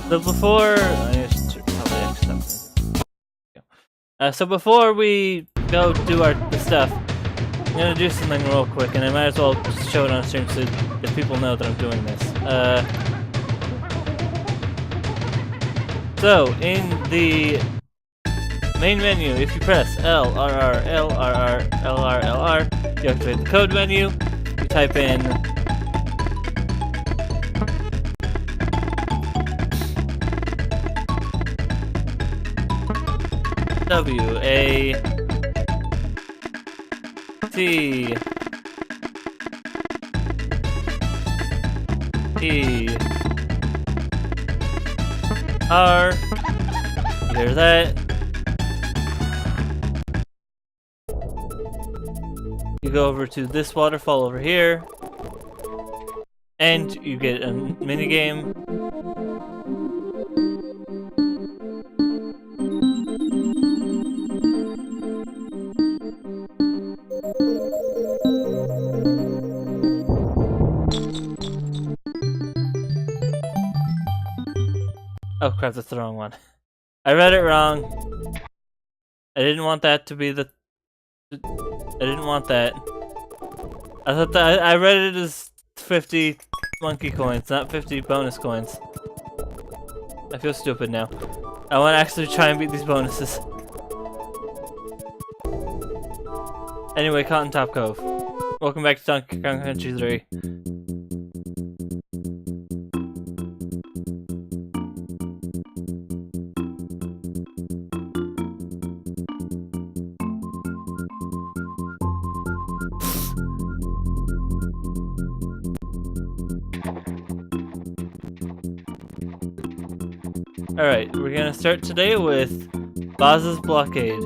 So before so before we go do the stuff, I'm gonna do something real quick, and I might as well just show it on stream so that people know that I'm doing this. So in the main menu, if you press L, R, R, L, R, R, L, R, L, R, you activate the code menu. You type in W, A, T, E, R, you hear that? You go over to this waterfall over here, and you get a minigame. Oh crap, that's the wrong one. I read it wrong. I didn't want that to be the... I didn't want that. I thought that I read it as 50 monkey coins, not 50 bonus coins. I feel stupid now. I want to actually try and beat these bonuses. Anyway, Cotton Top Cove. Welcome back to Donkey Kong Country 3. Alright, we're gonna start today with Boz's Blockade.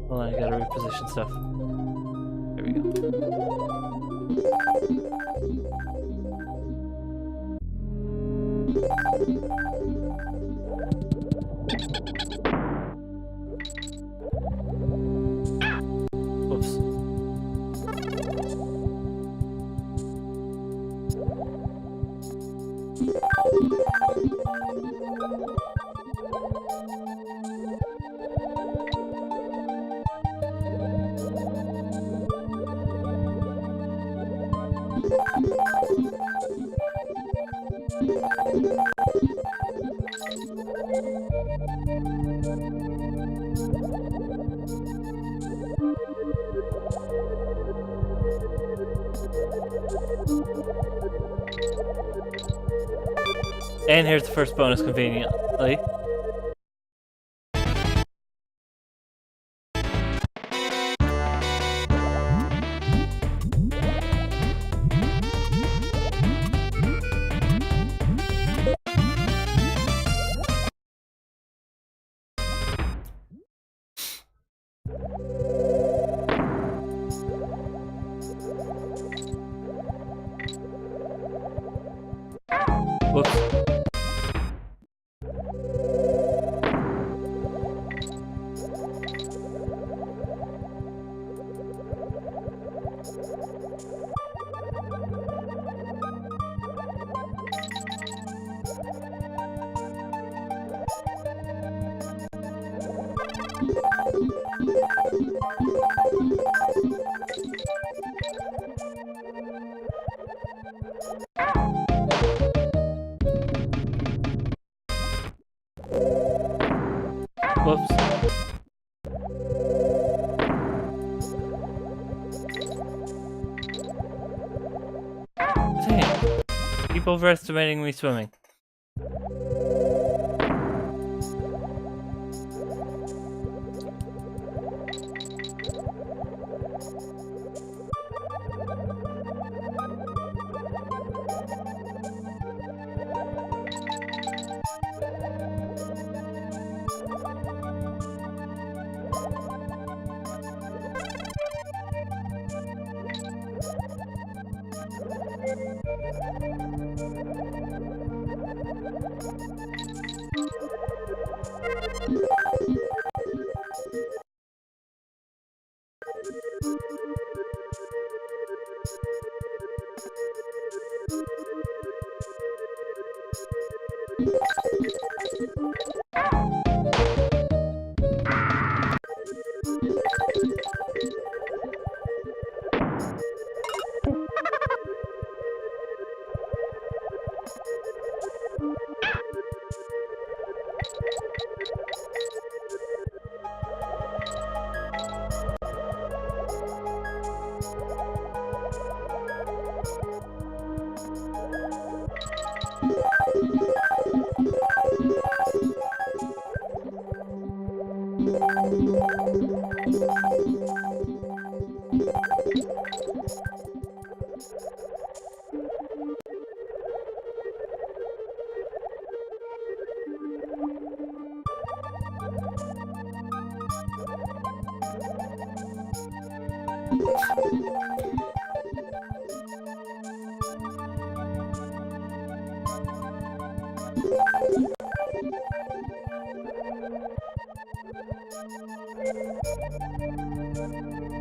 Hold on, I gotta reposition stuff. There we go. Oops. And here's the first bonus conveniently. Whoops. Whoops. Dang it. Keep overestimating me swimming.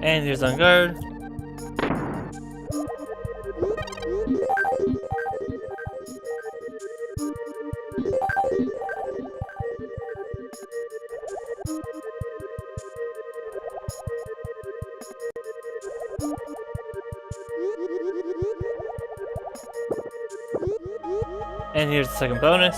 And here's on guard. And here's the second bonus.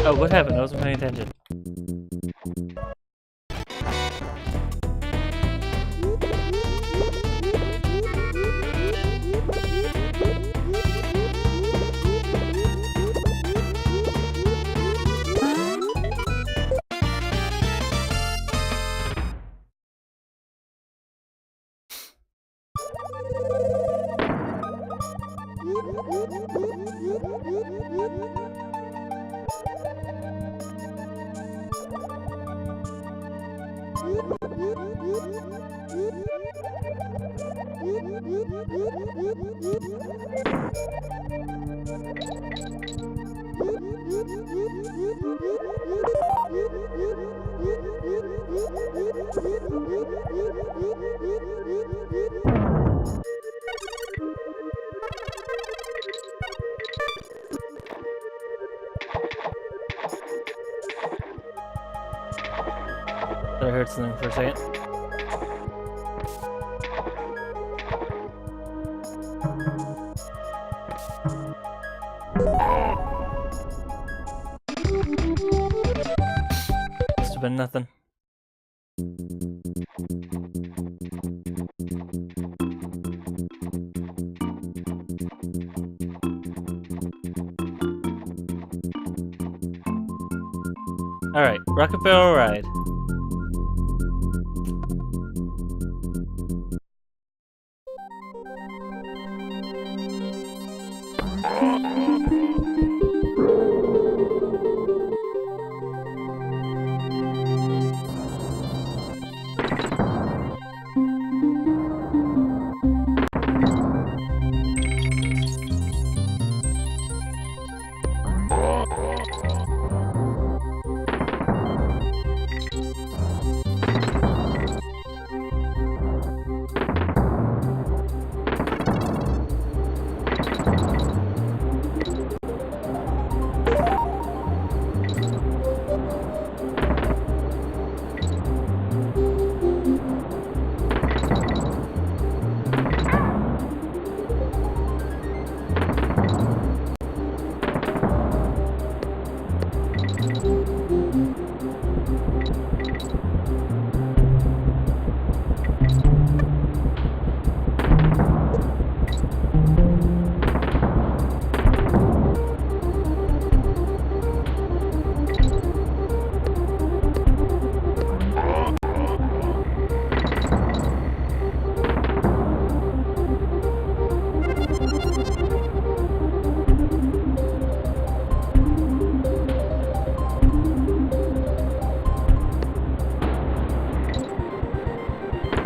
Oh, what happened? I wasn't paying attention. I heard something for a second. Must have been nothing. Alright, Rocket Barrel Ride.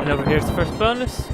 And over here's the first bonus.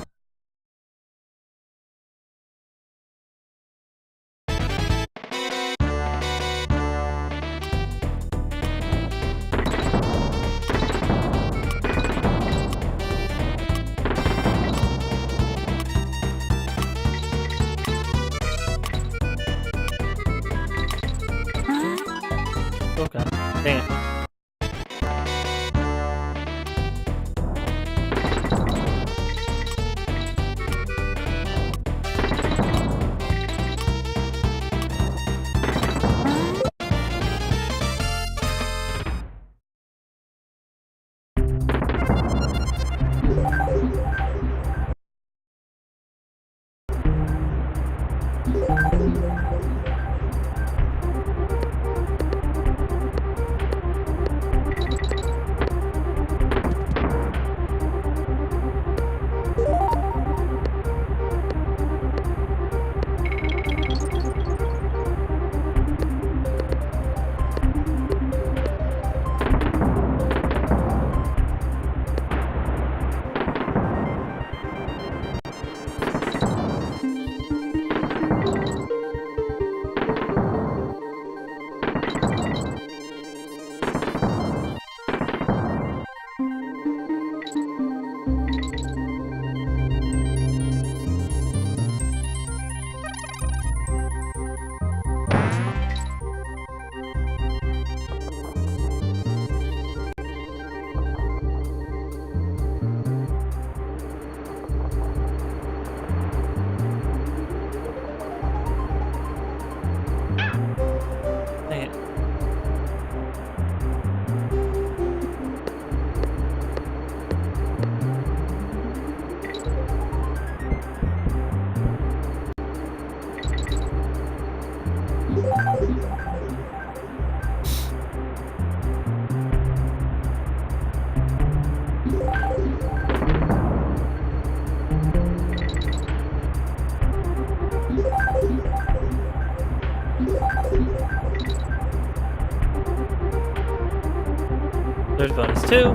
There's bonus 2.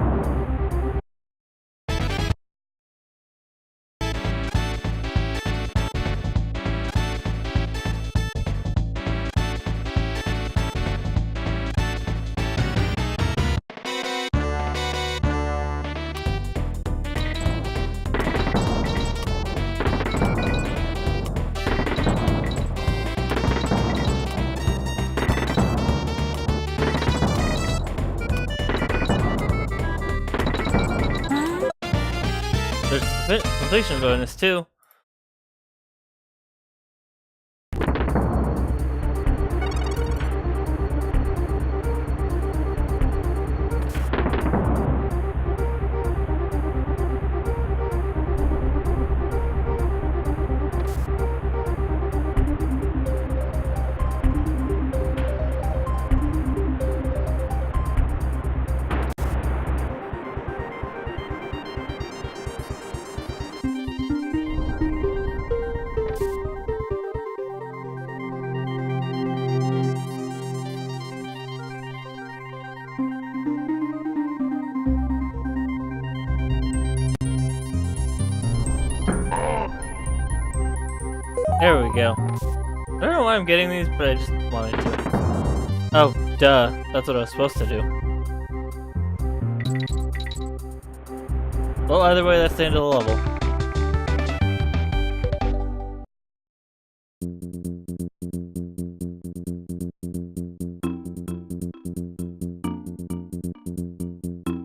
There's completion bonus 2. There we go. I don't know why I'm getting these, but I just wanted to. Oh, duh. That's what I was supposed to do. Well, either way, that's the end of the level.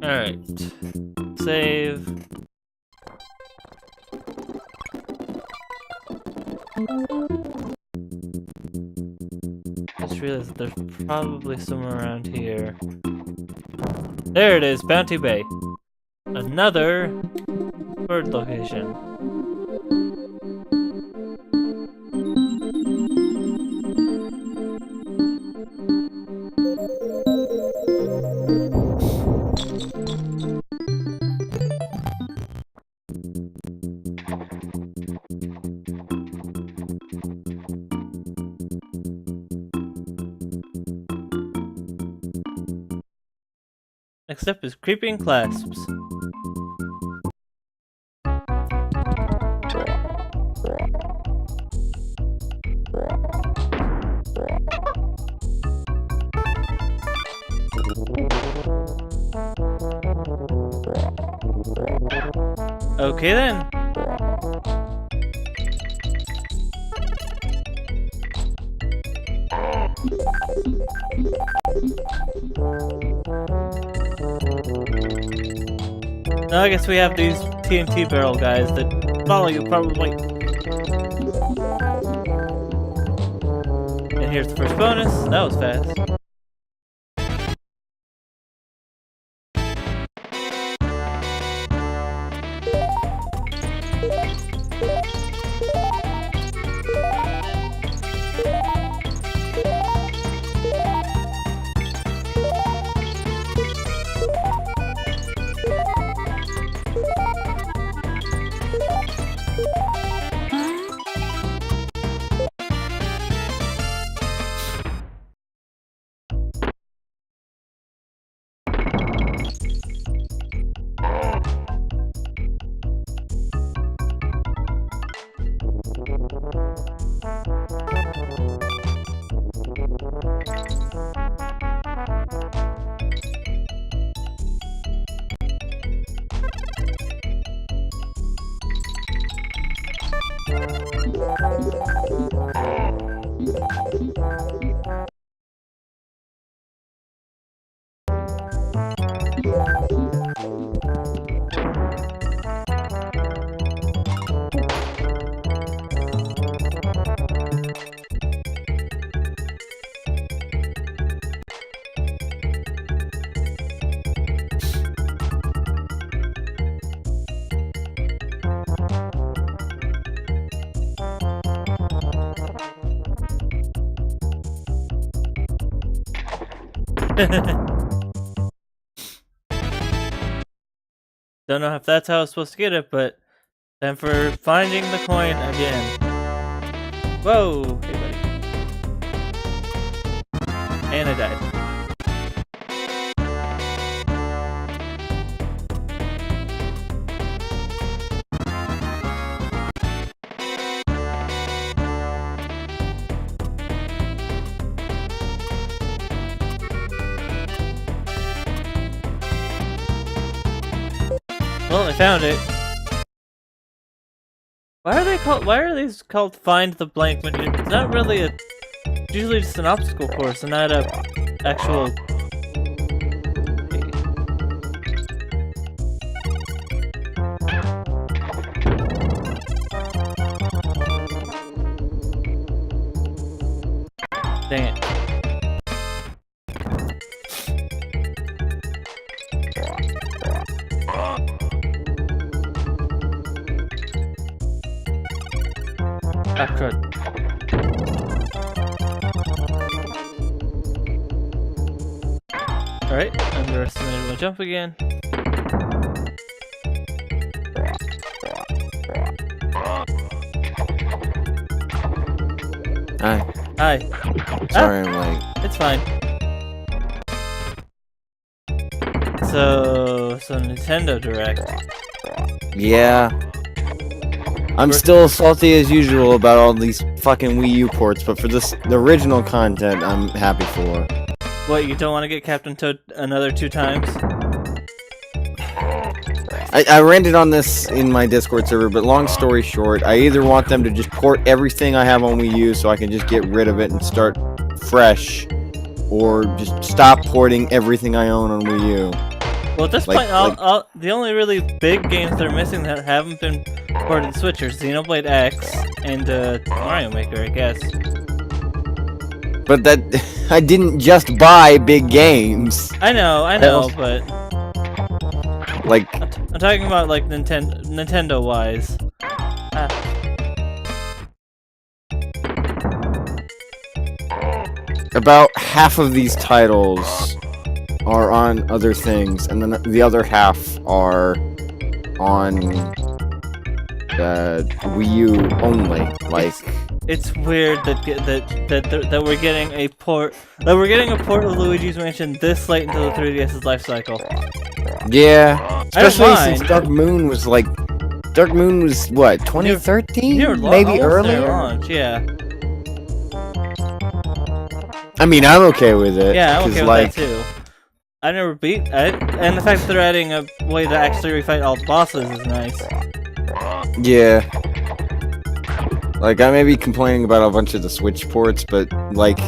Alright. Save. Just realized that there's probably somewhere around here. There it is, Bounty Bay. Another bird location. Next up is Creeping Clasps. Okay then. Now I guess we have these TNT barrel guys that follow you probably. And here's the first bonus. That was fast. Don't know if that's how I was supposed to get it, but Time for finding the coin again. Whoa! Hey, buddy. And I died. Well, I found it. Why are they called? Why are these called "Find the Blank"? When it's not really a. It's usually just an obstacle course, and not a actual. Dang it. Ah, crud. Alright, underestimated my jump again. Hi. Hi. Sorry I'm late. It's fine. So Nintendo Direct. Yeah. I'm still salty as usual about all these fucking Wii U ports, but for the original content, I'm happy for. What, you don't want to get Captain Toad another 2 times? I ranted on this in my Discord server, but long story short, I either want them to just port everything I have on Wii U so I can just get rid of it and start fresh, or just stop porting everything I own on Wii U. Well, at this point, the only really big games that are missing that haven't been ported to Switch are Xenoblade X and Mario Maker, I guess. But that I didn't just buy big games. I know, but like I'm talking about like Nintendo wise. About half of these titles are on other things, and then the other half are on Wii U only. Like, it's weird that we're getting a port of Luigi's Mansion this late into the 3DS's life cycle. Yeah, especially since Dark Moon was what, 2013? Maybe earlier. Launch, yeah. I mean, I'm okay with it. Yeah, I'm okay with that too. I never beat it, and the fact that they're adding a way to actually refight all the bosses is nice. Yeah. Like, I may be complaining about a bunch of the Switch ports, but, like,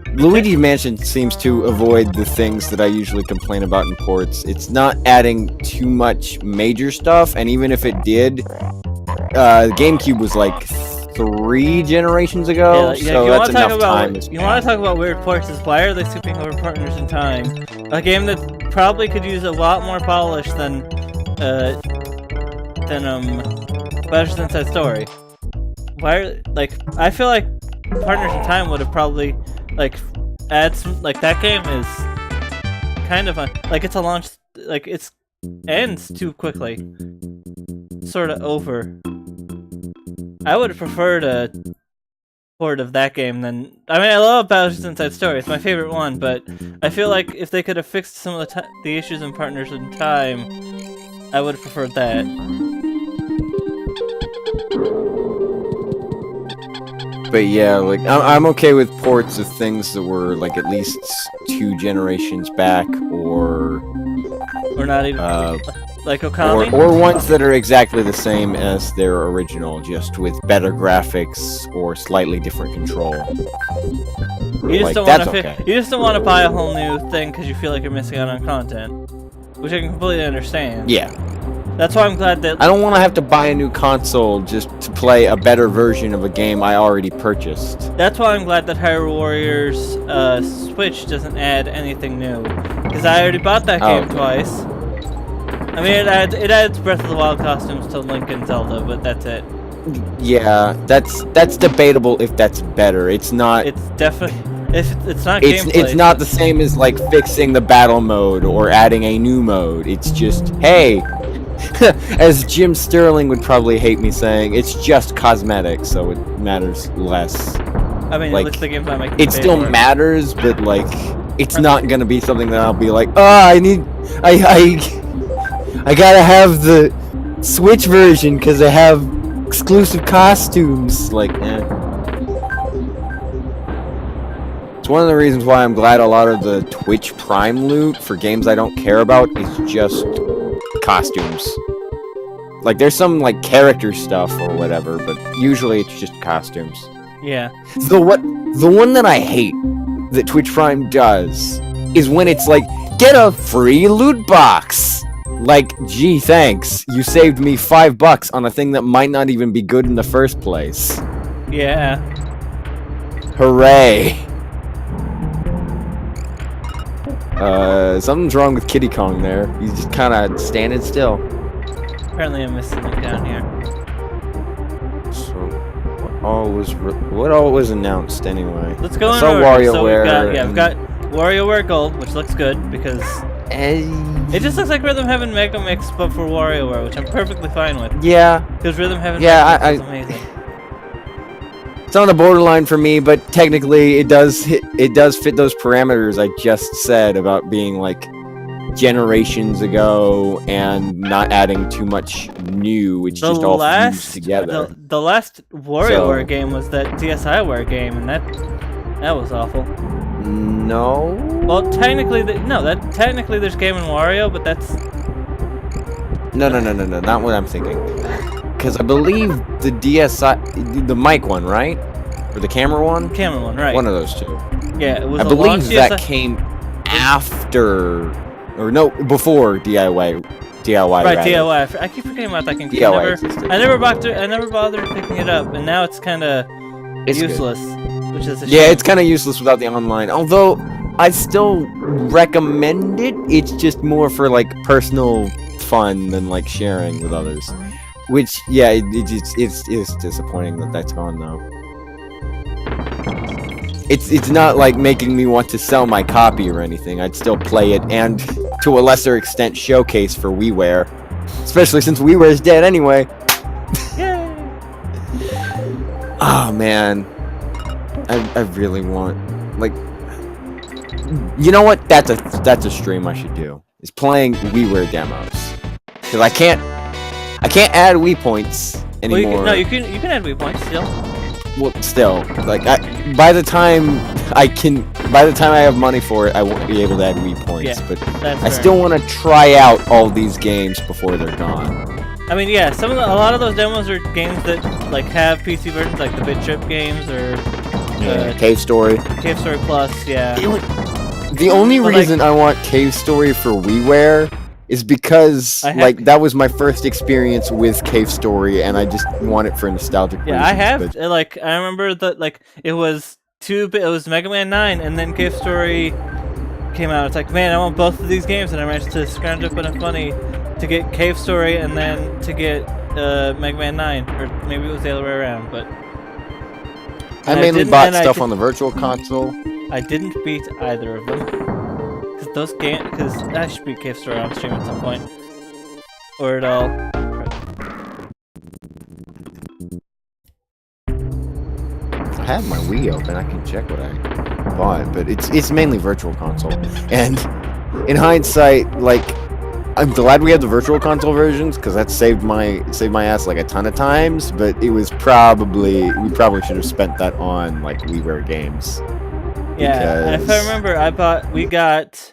Luigi's Mansion seems to avoid the things that I usually complain about in ports. It's not adding too much major stuff, and even if it did, GameCube was, like, 3 generations ago, so that's enough time. You want to talk about weird ports is why are they skipping over Partners in Time? A game that probably could use a lot more polish than Bowser's Inside Story. Why I feel like Partners in Time would have probably, add some, that game is kind of it's a launch, it ends too quickly. Sort of over. I would have preferred a port of that game than... I mean, I love Bowser's Inside Story, it's my favorite one, but I feel like if they could have fixed some of the issues in Partners in Time, I would have preferred that. But yeah, I'm okay with ports of things that were, at least 2 generations back, or not even... like Okami? Or ones that are exactly the same as their original, just with better graphics or slightly different control. You just don't want to buy a whole new thing because you feel like you're missing out on content, which I can completely understand. Yeah. That's why I'm glad that... I don't want to have to buy a new console just to play a better version of a game I already purchased. That's why I'm glad that Hyrule Warriors Switch doesn't add anything new, because I already bought that game twice. I mean, it adds Breath of the Wild costumes to Link and Zelda, but that's it. Yeah, that's debatable if that's better. It's not. It's definitely. It's not. It's not the same as fixing the battle mode or adding a new mode. It's just, hey, As Jim Sterling would probably hate me saying, it's just cosmetic, so it matters less. I mean, Like, at least the game's not making It still for it. matters, but like, it's not gonna be something that I'll be like, oh, I gotta have the Switch version because I have exclusive costumes. Like, It's one of the reasons why I'm glad a lot of the Twitch Prime loot for games I don't care about is just costumes. Like, there's some, like, character stuff or whatever, but usually it's just costumes. Yeah. The one that I hate that Twitch Prime does is when it's like, get a free loot box! Like, gee, thanks. You saved me $5 on a thing that might not even be good in the first place. Yeah. Hooray. Something's wrong with Kiddy Kong there. He's just kinda standing still. Apparently I'm missing it down here. So, what all was announced anyway? Let's go I in saw order. WarioWare. We've got WarioWare Gold, which looks good because it just looks like Rhythm Heaven Mega Mix, but for WarioWare, which I'm perfectly fine with. Yeah. Because Rhythm Heaven Yeah, Mega Mix is amazing. It's on the borderline for me, but technically it does fit those parameters I just said about being like generations ago and not adding too much new. It's just all fused together. The last WarioWare game was that DSiWare game, and that was awful. No. Well, technically, technically there's Game and Wario, but that's No, not what I'm thinking. Because I believe the the mic one, right? Or the camera one? Camera one, right? One of those two. Yeah, it was. I believe that came after, or no, before DIY. DIY. Right, rather. DIY. I keep forgetting about that game. DIY I never bothered picking it up, and now it's kind of useless, which is a shame. Yeah, it's kind of useless without the online. Although I still recommend it. It's just more for like personal fun than like sharing with others. Which, yeah, it's disappointing that that's gone though. It's not like making me want to sell my copy or anything. I'd still play it and, to a lesser extent, showcase for WiiWare. Especially since WiiWare is dead anyway. Yay! Oh man, I really want, like, you know what? That's a stream I should do. Is playing WiiWare demos because I can't add Wii points anymore. Well, you can add Wii points still. Well, still, like, by the time I have money for it, I won't be able to add Wii points. Yeah, but that's I fair. still want to try out all these games before they're gone. I mean, yeah, a lot of those demos are games that like have PC versions, like the Bit Trip games or Cave Story. Cave Story Plus. Yeah. The only But, reason I want Cave Story for WiiWare is because that was my first experience with Cave Story, and I just want it for nostalgic reasons. Yeah, I have. But Like, I remember that. Like, it was it was Mega Man 9, and then Cave Story came out. It's like, man, I want both of these games, and I managed to scrounge up enough money to get Cave Story and then to get Mega Man 9, or maybe it was the other way around. But I mainly bought stuff on the Virtual Console. I didn't beat either of them. Because I should beat Cave Story on stream at some point. Or at all. I have my Wii open, I can check what I bought, but it's mainly Virtual Console. And in hindsight, like, I'm glad we have the Virtual Console versions, because that saved my ass like a ton of times, but it was we probably should have spent that on like WiiWare games. Yeah, and if I remember, we got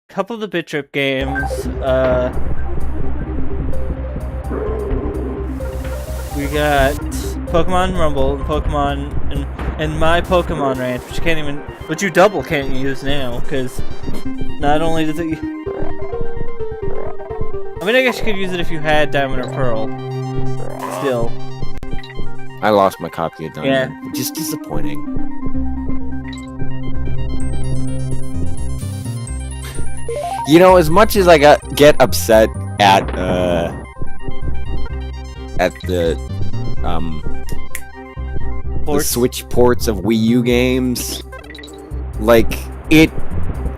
a couple of the Bit Trip games, we got Pokemon Rumble and Pokemon and My Pokemon Ranch, which you double can't use now, because not only does it, I mean, I guess you could use it if you had Diamond or Pearl, still. I lost my copy of Diamond, Yeah. which is disappointing. You know, as much as I get upset at the Switch ports of Wii U games, like, it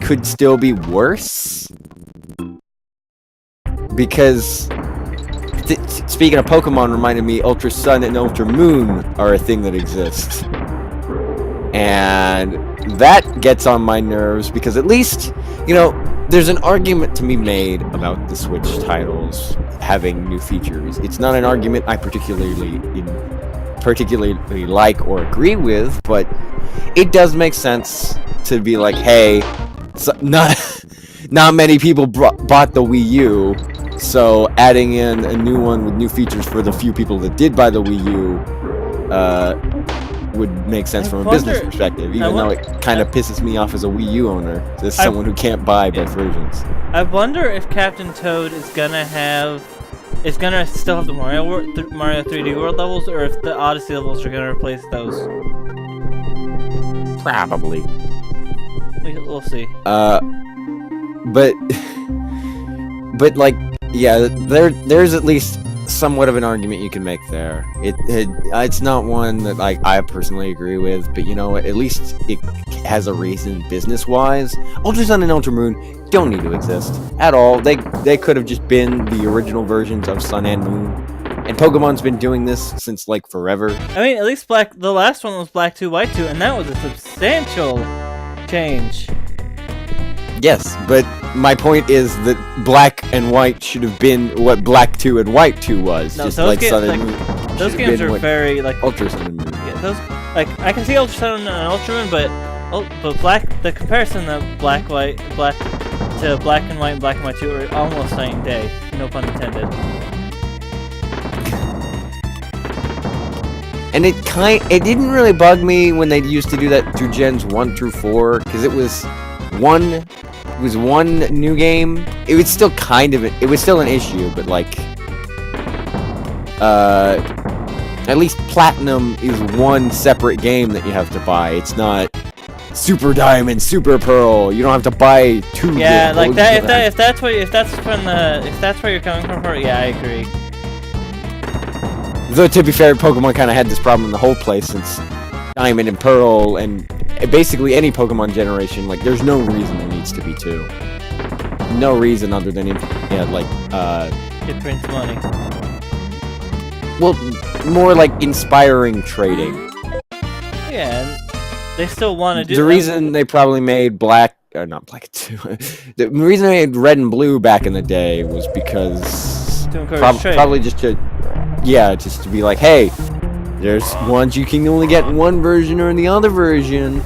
could still be worse, because speaking of Pokemon, reminded me Ultra Sun and Ultra Moon are a thing that exists. And that gets on my nerves because at least, you know, there's an argument to be made about the Switch titles having new features. It's not an argument I particularly like or agree with, but it does make sense to be like, hey, not many people bought the Wii U, so adding in a new one with new features for the few people that did buy the Wii U would make sense from a business perspective, even though it kind of pisses me off as a Wii U owner, as someone who can't buy both versions. I wonder if Captain Toad is gonna still have the Mario 3D World levels, or if the Odyssey levels are gonna replace those. Probably. We'll see. But like, yeah, there's at least somewhat of an argument you can make there. It's not one that I personally agree with, but you know what? At least it has a reason business-wise. Ultra Sun and Ultra Moon don't need to exist at all. They could have just been the original versions of Sun and Moon. And Pokemon's been doing this since like forever. I mean, at least the last one was Black 2, White 2, and that was a substantial change. Yes, but my point is that Black and White should have been what Black 2 and White 2 was. No, just those like games, Sun and Moon. Those games are very like Ultra Sun and Moon. Yeah, those like I can see Ultra Sun and Ultra Moon, but Black, the comparison of Black and White and Black and White 2 are almost night and day. No pun intended. And it didn't really bug me when they used to do that through gens 1 through 4, because it was one new game. It was still it was still an issue, but like at least Platinum is one separate game that you have to buy. It's not Super Diamond, Super Pearl. You don't have to buy two. Yeah, like that. If that's where you're coming from, yeah, I agree. Though to be fair, Pokemon kind of had this problem in the whole place since Diamond and Pearl, and basically any Pokemon generation. Like, there's no reason there needs to be two. No reason other than it brings money. Well, more like inspiring trading. Yeah, and they still want to do. The reason they probably made Black, or not Black 2, the reason they made Red and Blue back in the day was because probably just to be like, hey, there's ones you can only get in one version or in the other version.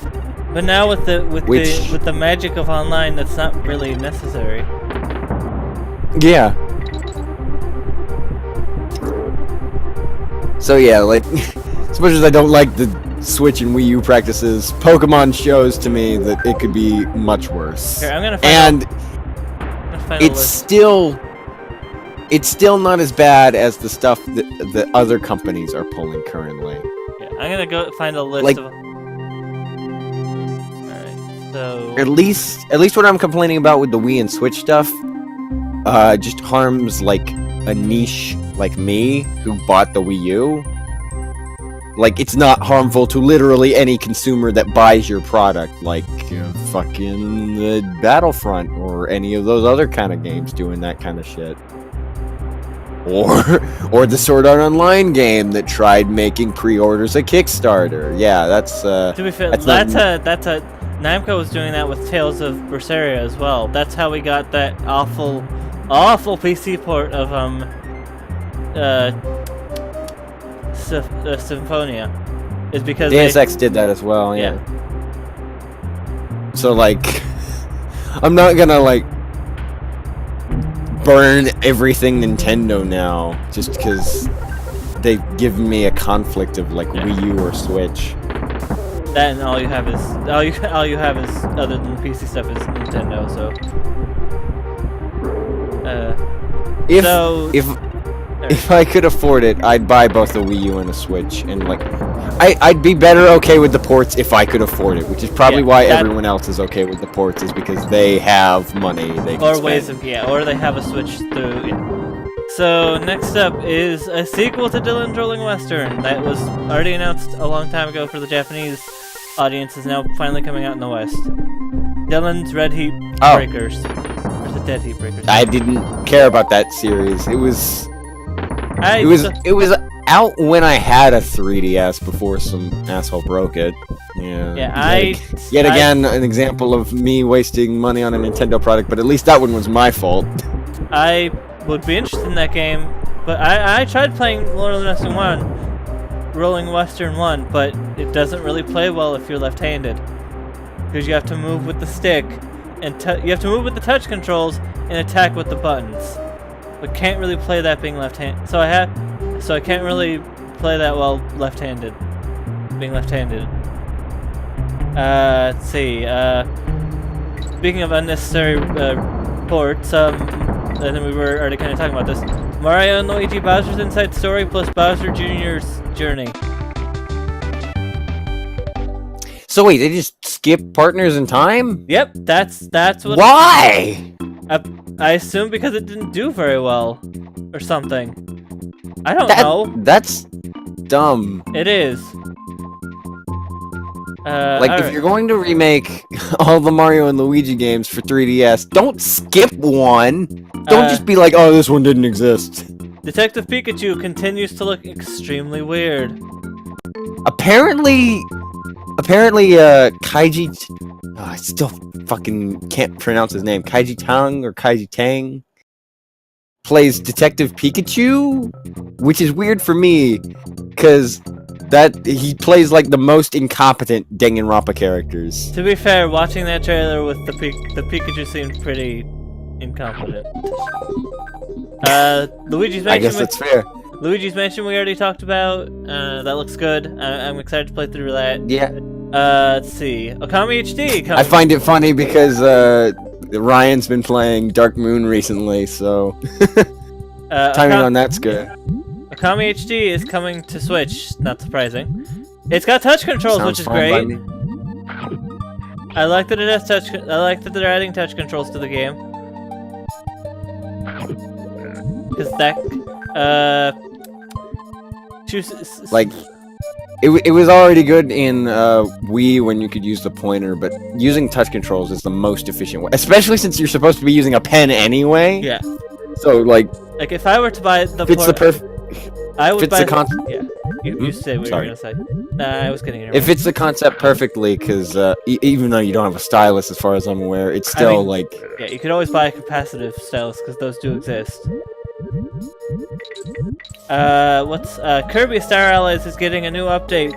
But now with the magic of online, that's not really necessary. Yeah. So yeah, like, as much as I don't like the Switch and Wii U practices, Pokemon shows to me that it could be much worse. Here, I'm gonna find it's still not as bad as the stuff that other companies are pulling currently. Yeah, I'm gonna go find a list like, of. Alright, so at least what I'm complaining about with the Wii and Switch stuff, just harms like a niche like me who bought the Wii U. Like, it's not harmful to literally any consumer that buys your product, like fucking the Battlefront or any of those other kind of games doing that kind of shit. Or the Sword Art Online game that tried making pre-orders a Kickstarter. Yeah, that's to be fair, that's Namco was doing that with Tales of Berseria as well. That's how we got that awful PC port of Symphonia. Is because DSX did that as well. Yeah. So like, I'm not gonna like burn everything Nintendo now just because they've given me a conflict of like Wii U or Switch. That and all you have is other than PC stuff is Nintendo. So if I could afford it, I'd buy both a Wii U and a Switch, and like, I'd be better okay with the ports if I could afford it, which is probably why everyone else is okay with the ports, is because they have money they can spend. Or they have a Switch through. So next up is a sequel to Dylan's Rolling Western that was already announced a long time ago for the Japanese audience, is now finally coming out in the West. Dylan's Red Heat Breakers. Or is it Dead Heat Breakers? I didn't care about that series. It was It was out when I had a 3DS before some asshole broke it. Yeah. Yeah, Yet again, an example of me wasting money on a Nintendo product, but at least that one was my fault. I would be interested in that game, but I tried playing Lord of the Nesting 1, Rolling Western 1, but it doesn't really play well if you're left-handed. Because you have to move with the stick, and you have to move with the touch controls and attack with the buttons. But can't really play that being left-handed. So I can't really play that well left-handed. Being left-handed. Let's see. Speaking of unnecessary ports, and then we were already kind of talking about this. Mario and Luigi Bowser's Inside Story plus Bowser Jr.'s Journey. So wait, they just skip Partners in Time? Yep, that's what. Why? I assume because it didn't do very well, or something. I don't know. That's dumb. It is. If you're going to remake all the Mario and Luigi games for 3DS, don't skip one. Don't just be like, oh, this one didn't exist. Detective Pikachu continues to look extremely weird. Apparently, Kaiji... Oh, I still fucking can't pronounce his name. Kaiji Tang or Kaiji Tang plays Detective Pikachu, which is weird for me, because he plays like the most incompetent Danganronpa characters. To be fair, watching that trailer with the Pikachu seemed pretty incompetent. Luigi's Mansion. I guess that's fair. Luigi's Mansion we already talked about. That looks good. I'm excited to play through that. Yeah. Let's see. Okami HD. I find it funny because Ryan's been playing Dark Moon recently, so timing on that's good. Okami HD is coming to Switch. Not surprising. It's got touch controls, which is great. I like that it has touch. I like that they're adding touch controls to the game. Because it was already good in Wii when you could use the pointer, but using touch controls is the most efficient way, especially since you're supposed to be using a pen anyway. Yeah. So like if I were to buy the I would buy yeah. You say what you were gonna say. Nah, I was getting it. It fits the concept perfectly because even though you don't have a stylus, as far as I'm aware, it's still yeah. You could always buy a capacitive stylus because those do exist. Kirby Star Allies is getting a new update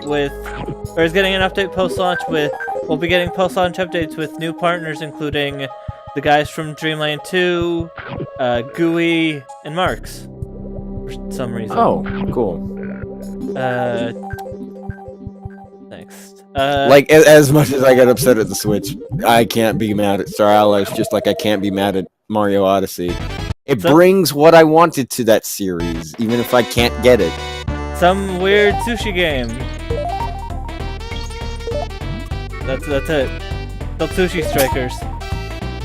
is getting an update post-launch we'll be getting post-launch updates with new partners, including the guys from Dreamland 2, Gooey, and Marks. For some reason. Oh, cool. Next. As much as I get upset at the Switch, I can't be mad at Star Allies, just like I can't be mad at Mario Odyssey. It brings what I wanted to that series, even if I can't get it. Some weird sushi game. That's it. The Sushi Strikers.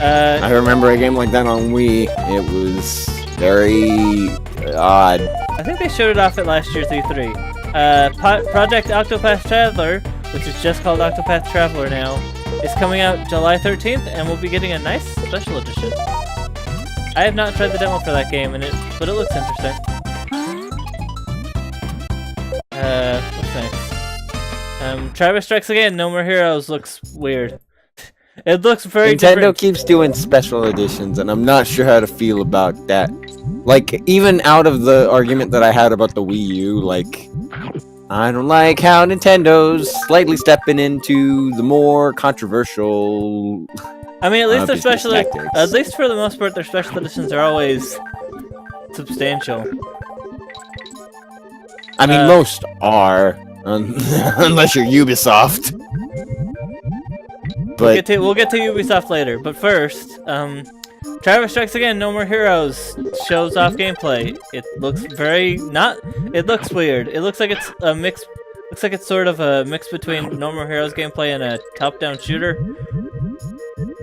I remember a game like that on Wii. It was very odd. I think they showed it off at last year's E3. Project Octopath Traveler, which is just called Octopath Traveler now, is coming out July 13th, and we'll be getting a nice special edition. I have not tried the demo for that game, but it looks interesting. What's next? Travis Strikes Again, No More Heroes looks weird. It looks very Nintendo different. keeps doing special editions, and I'm not sure how to feel about that. Like, even out of the argument that I had about the Wii U, I don't like how Nintendo's slightly stepping into the more controversial... I mean, at least for the most part, their special editions are always substantial. I mean, most are, unless you're Ubisoft. But we'll get to Ubisoft later. But first, Travis Strikes Again, No More Heroes shows off gameplay. It looks it looks weird. It looks like it's a mix. Looks like it's sort of a mix between No More Heroes gameplay and a top-down shooter.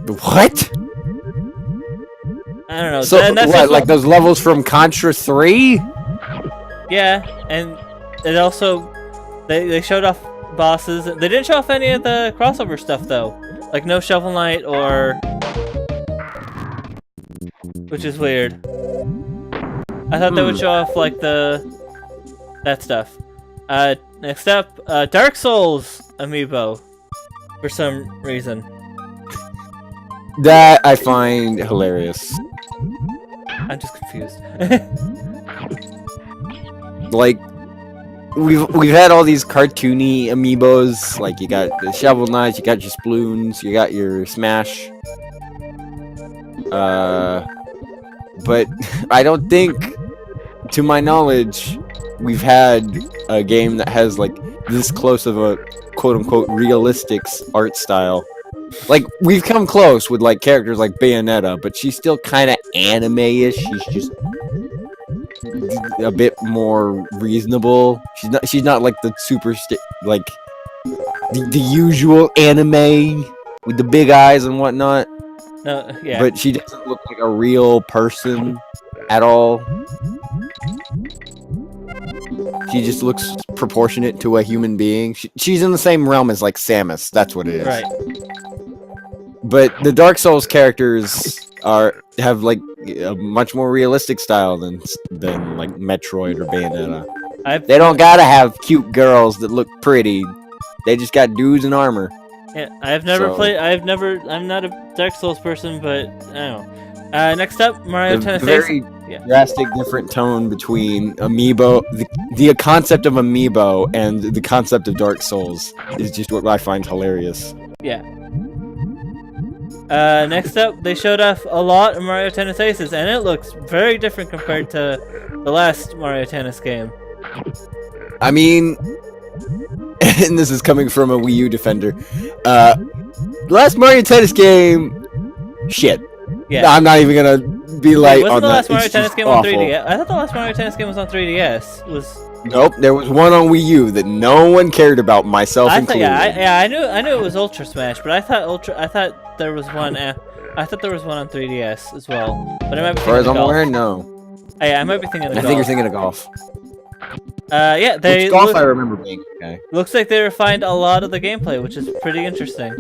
What? I don't know. So what? Like those levels from Contra 3? Yeah, and it also they showed off bosses. They didn't show off any of the crossover stuff though. Like no Shovel Knight which is weird. I thought they would show off like that stuff. Next up, Dark Souls amiibo for some reason. That I find hilarious. I'm just confused. Like, we've had all these cartoony amiibos. Like, you got the Shovel Knights, you got your Sploons, you got your Smash. But I don't think, to my knowledge, we've had a game that has like this close of a quote-unquote realistic art style. Like, we've come close with like characters like Bayonetta, but she's still kind of anime-ish. She's just a bit more reasonable. She's not like the like the usual anime with the big eyes and whatnot. No, yeah. But she doesn't look like a real person at all. She just looks proportionate to a human being. She's in the same realm as like Samus. That's what it is. Right. But the Dark Souls characters have like a much more realistic style than like Metroid or Bayonetta. They don't gotta have cute girls that look pretty. They just got dudes in armor. Yeah, I've never played. I'm not a Dark Souls person, but I don't know. Next up, Mario Tennis Ace. Very drastic different tone between Amiibo, the concept of Amiibo, and the concept of Dark Souls is just what I find hilarious. Yeah. Next up, they showed off a lot of Mario Tennis Aces, and it looks very different compared to the last Mario Tennis game. I mean, and this is coming from a Wii U defender. Last Mario Tennis game, shit. Yeah. I'm not even gonna be like. Wasn't the last that. Mario It's Tennis just game awful. on 3DS? I thought the last Mario Tennis game was on 3DS. Nope, there was one on Wii U that no one cared about, myself included. I knew it was Ultra Smash, but I thought there was one. I thought there was one on 3DS as well. But I might be As far as I'm golf. aware, no. Yeah, I might be thinking of I golf. think you're thinking of golf. Yeah, they Golf I remember being okay. looks like they refined a lot of the gameplay, which is pretty interesting.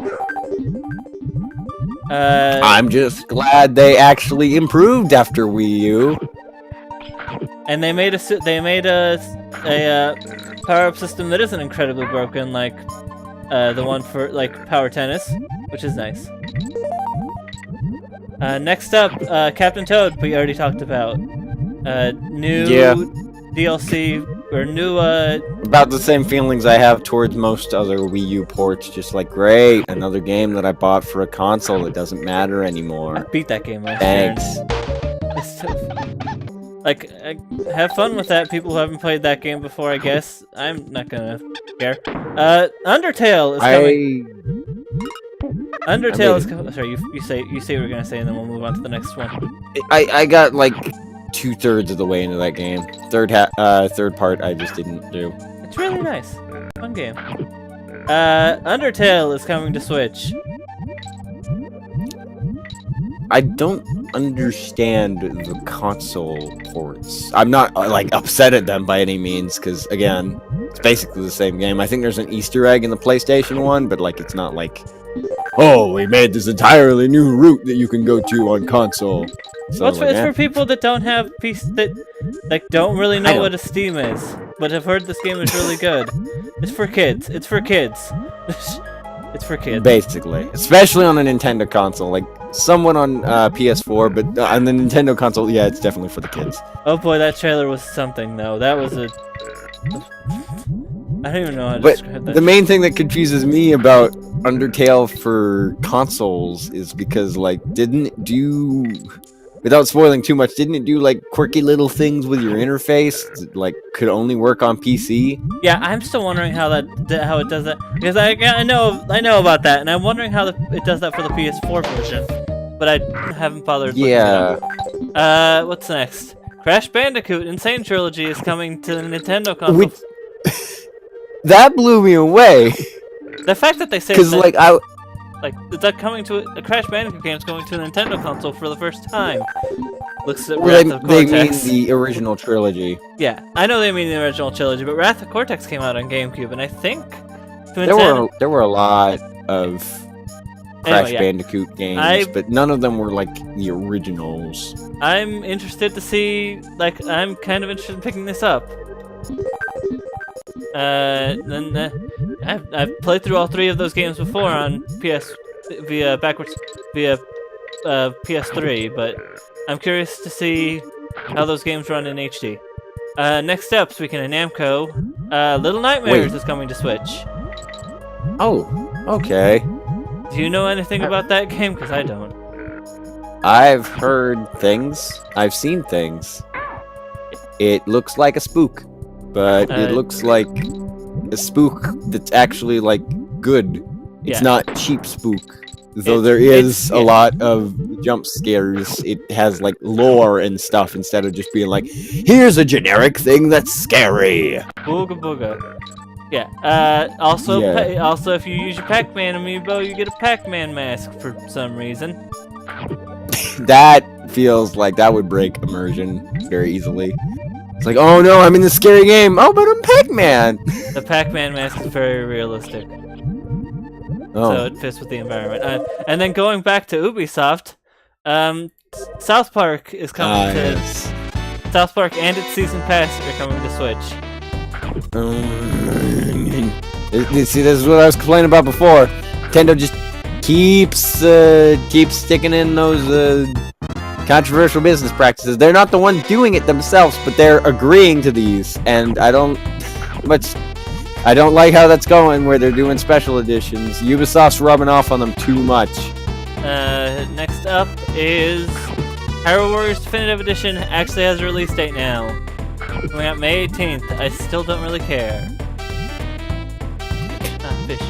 I'm just glad they actually improved after Wii U. And they made a power-up system that isn't incredibly broken, like the one for like Power Tennis, which is nice. Next up, Captain Toad, we already talked about. New DLC or new About the same feelings I have towards most other Wii U ports. Just like, great, another game that I bought for a console. It doesn't matter I anymore. beat that game last year. Thanks. Like, have fun with that. People who haven't played that game before, I guess. I'm not gonna care. Undertale is coming. Undertale is coming. Sorry, you say what you're gonna say, and then we'll move on to the next one. I got like 2/3 of the way into that game. Third part I just didn't do. It's really nice. Fun game. Undertale is coming to Switch. I don't understand the console ports. I'm not like upset at them by any means, because again, it's basically the same game. I think there's an Easter egg in the PlayStation one, but like it's not like, oh, we made this entirely new route that you can go to on console. So Well, it's for people that don't have that like don't really know what a Steam is, but have heard this game is really good. It's for kids. It's for kids. It's for kids. Basically, especially on a Nintendo console. Like someone on PS4, but on the Nintendo console, yeah, it's definitely for the kids. Oh boy, that trailer was something though. That was a. I don't even know how to But describe that. the main thing that confuses me about Undertale for consoles is because, like, didn't it do, without spoiling too much, didn't it do like quirky little things with your interface that, like, could only work on PC? Yeah, I'm still wondering how it does that, because I know about that, and I'm wondering how it does that for the PS4 version, but I haven't bothered. looking it Yeah. up. What's next? Crash Bandicoot Insane Trilogy is coming to the Nintendo console. That blew me away. The fact that they say Because, that, like, it's coming to a Crash Bandicoot game is going to a Nintendo console for the first time. Looks at well, Wrath of they mean Cortex. the original trilogy. Yeah, I know they mean the original trilogy, but Wrath of Cortex came out on GameCube, and I think There were a lot of Crash yeah. Bandicoot games, but none of them were like the originals. I'm interested to see. Like, I'm kind of interested in picking this up. I've played through all 3 of those games before on via PS3, but I'm curious to see how those games run in HD. Next up, speaking of Namco, Little Nightmares is coming to Switch. Oh, okay. Do you know anything about that game? Because I don't. I've heard things. I've seen things. It looks like a spook, but it looks like a spook that's actually like good. It's not cheap spook. Though there is a lot of jump scares, it has like lore and stuff instead of just being like, here's a generic thing that's scary. Booga booga. Yeah. Also, if you use your Pac-Man amiibo, you get a Pac-Man mask for some reason. That feels like that would break immersion very easily. It's like, oh no, I'm in this scary game. Oh, but I'm Pac-Man. The Pac-Man mask is very realistic. So it fits with the environment. And then going back to Ubisoft, South Park is coming to South Park, and its season pass are coming to Switch. See, this is what I was complaining about before. Nintendo just keeps sticking in those controversial business practices. They're not the ones doing it themselves, but they're agreeing to these, and I don't like how that's going, where they're doing special editions. Ubisoft's rubbing off on them too much. Next up is Hyrule Warriors Definitive Edition actually has a release date now. Coming out May 18th. I still don't really care. Fish.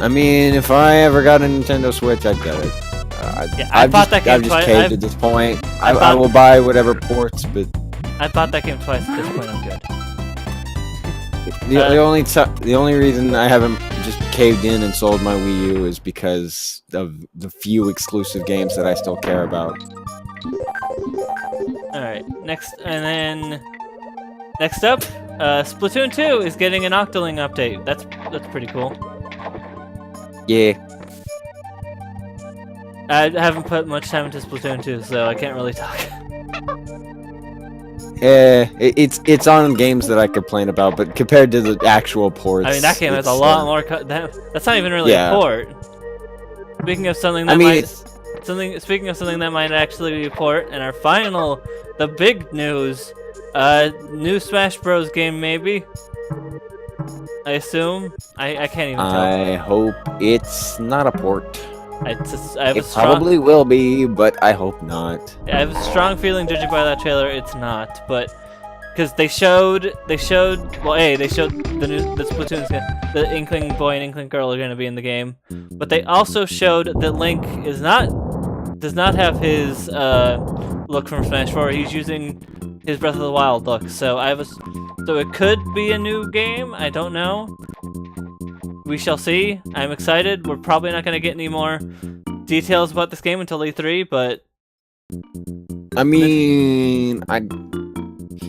I mean, if I ever got a Nintendo Switch, I'd get it. I bought that game I've just twice. caved at this point. I will buy whatever ports, but... I bought that game twice at this point, I'm good. The only reason I haven't just caved in and sold my Wii U is because of the few exclusive games that I still care about. Alright, next up, Splatoon 2 is getting an Octoling update. That's pretty cool. Yeah. I haven't put much time into Splatoon 2, so I can't really talk. It's on games that I complain about, but compared to the actual ports, I mean, that game has a lot more. That's not even really a port. Speaking of something that speaking of something that might actually be a port, and the big news, new Smash Bros. Game maybe. I assume. I can't even tell. I hope it's not a port. It probably will be, but I hope not. I have a strong feeling, judging by that trailer, it's not. But because they showed the Splatoon's the Inkling Boy and Inkling Girl are going to be in the game, but they also showed that Link does not have his look from Smash 4. He's using his Breath of the Wild look. So so it could be a new game. I don't know. We shall see. I'm excited. We're probably not going to get any more details about this game until E3, but... I mean,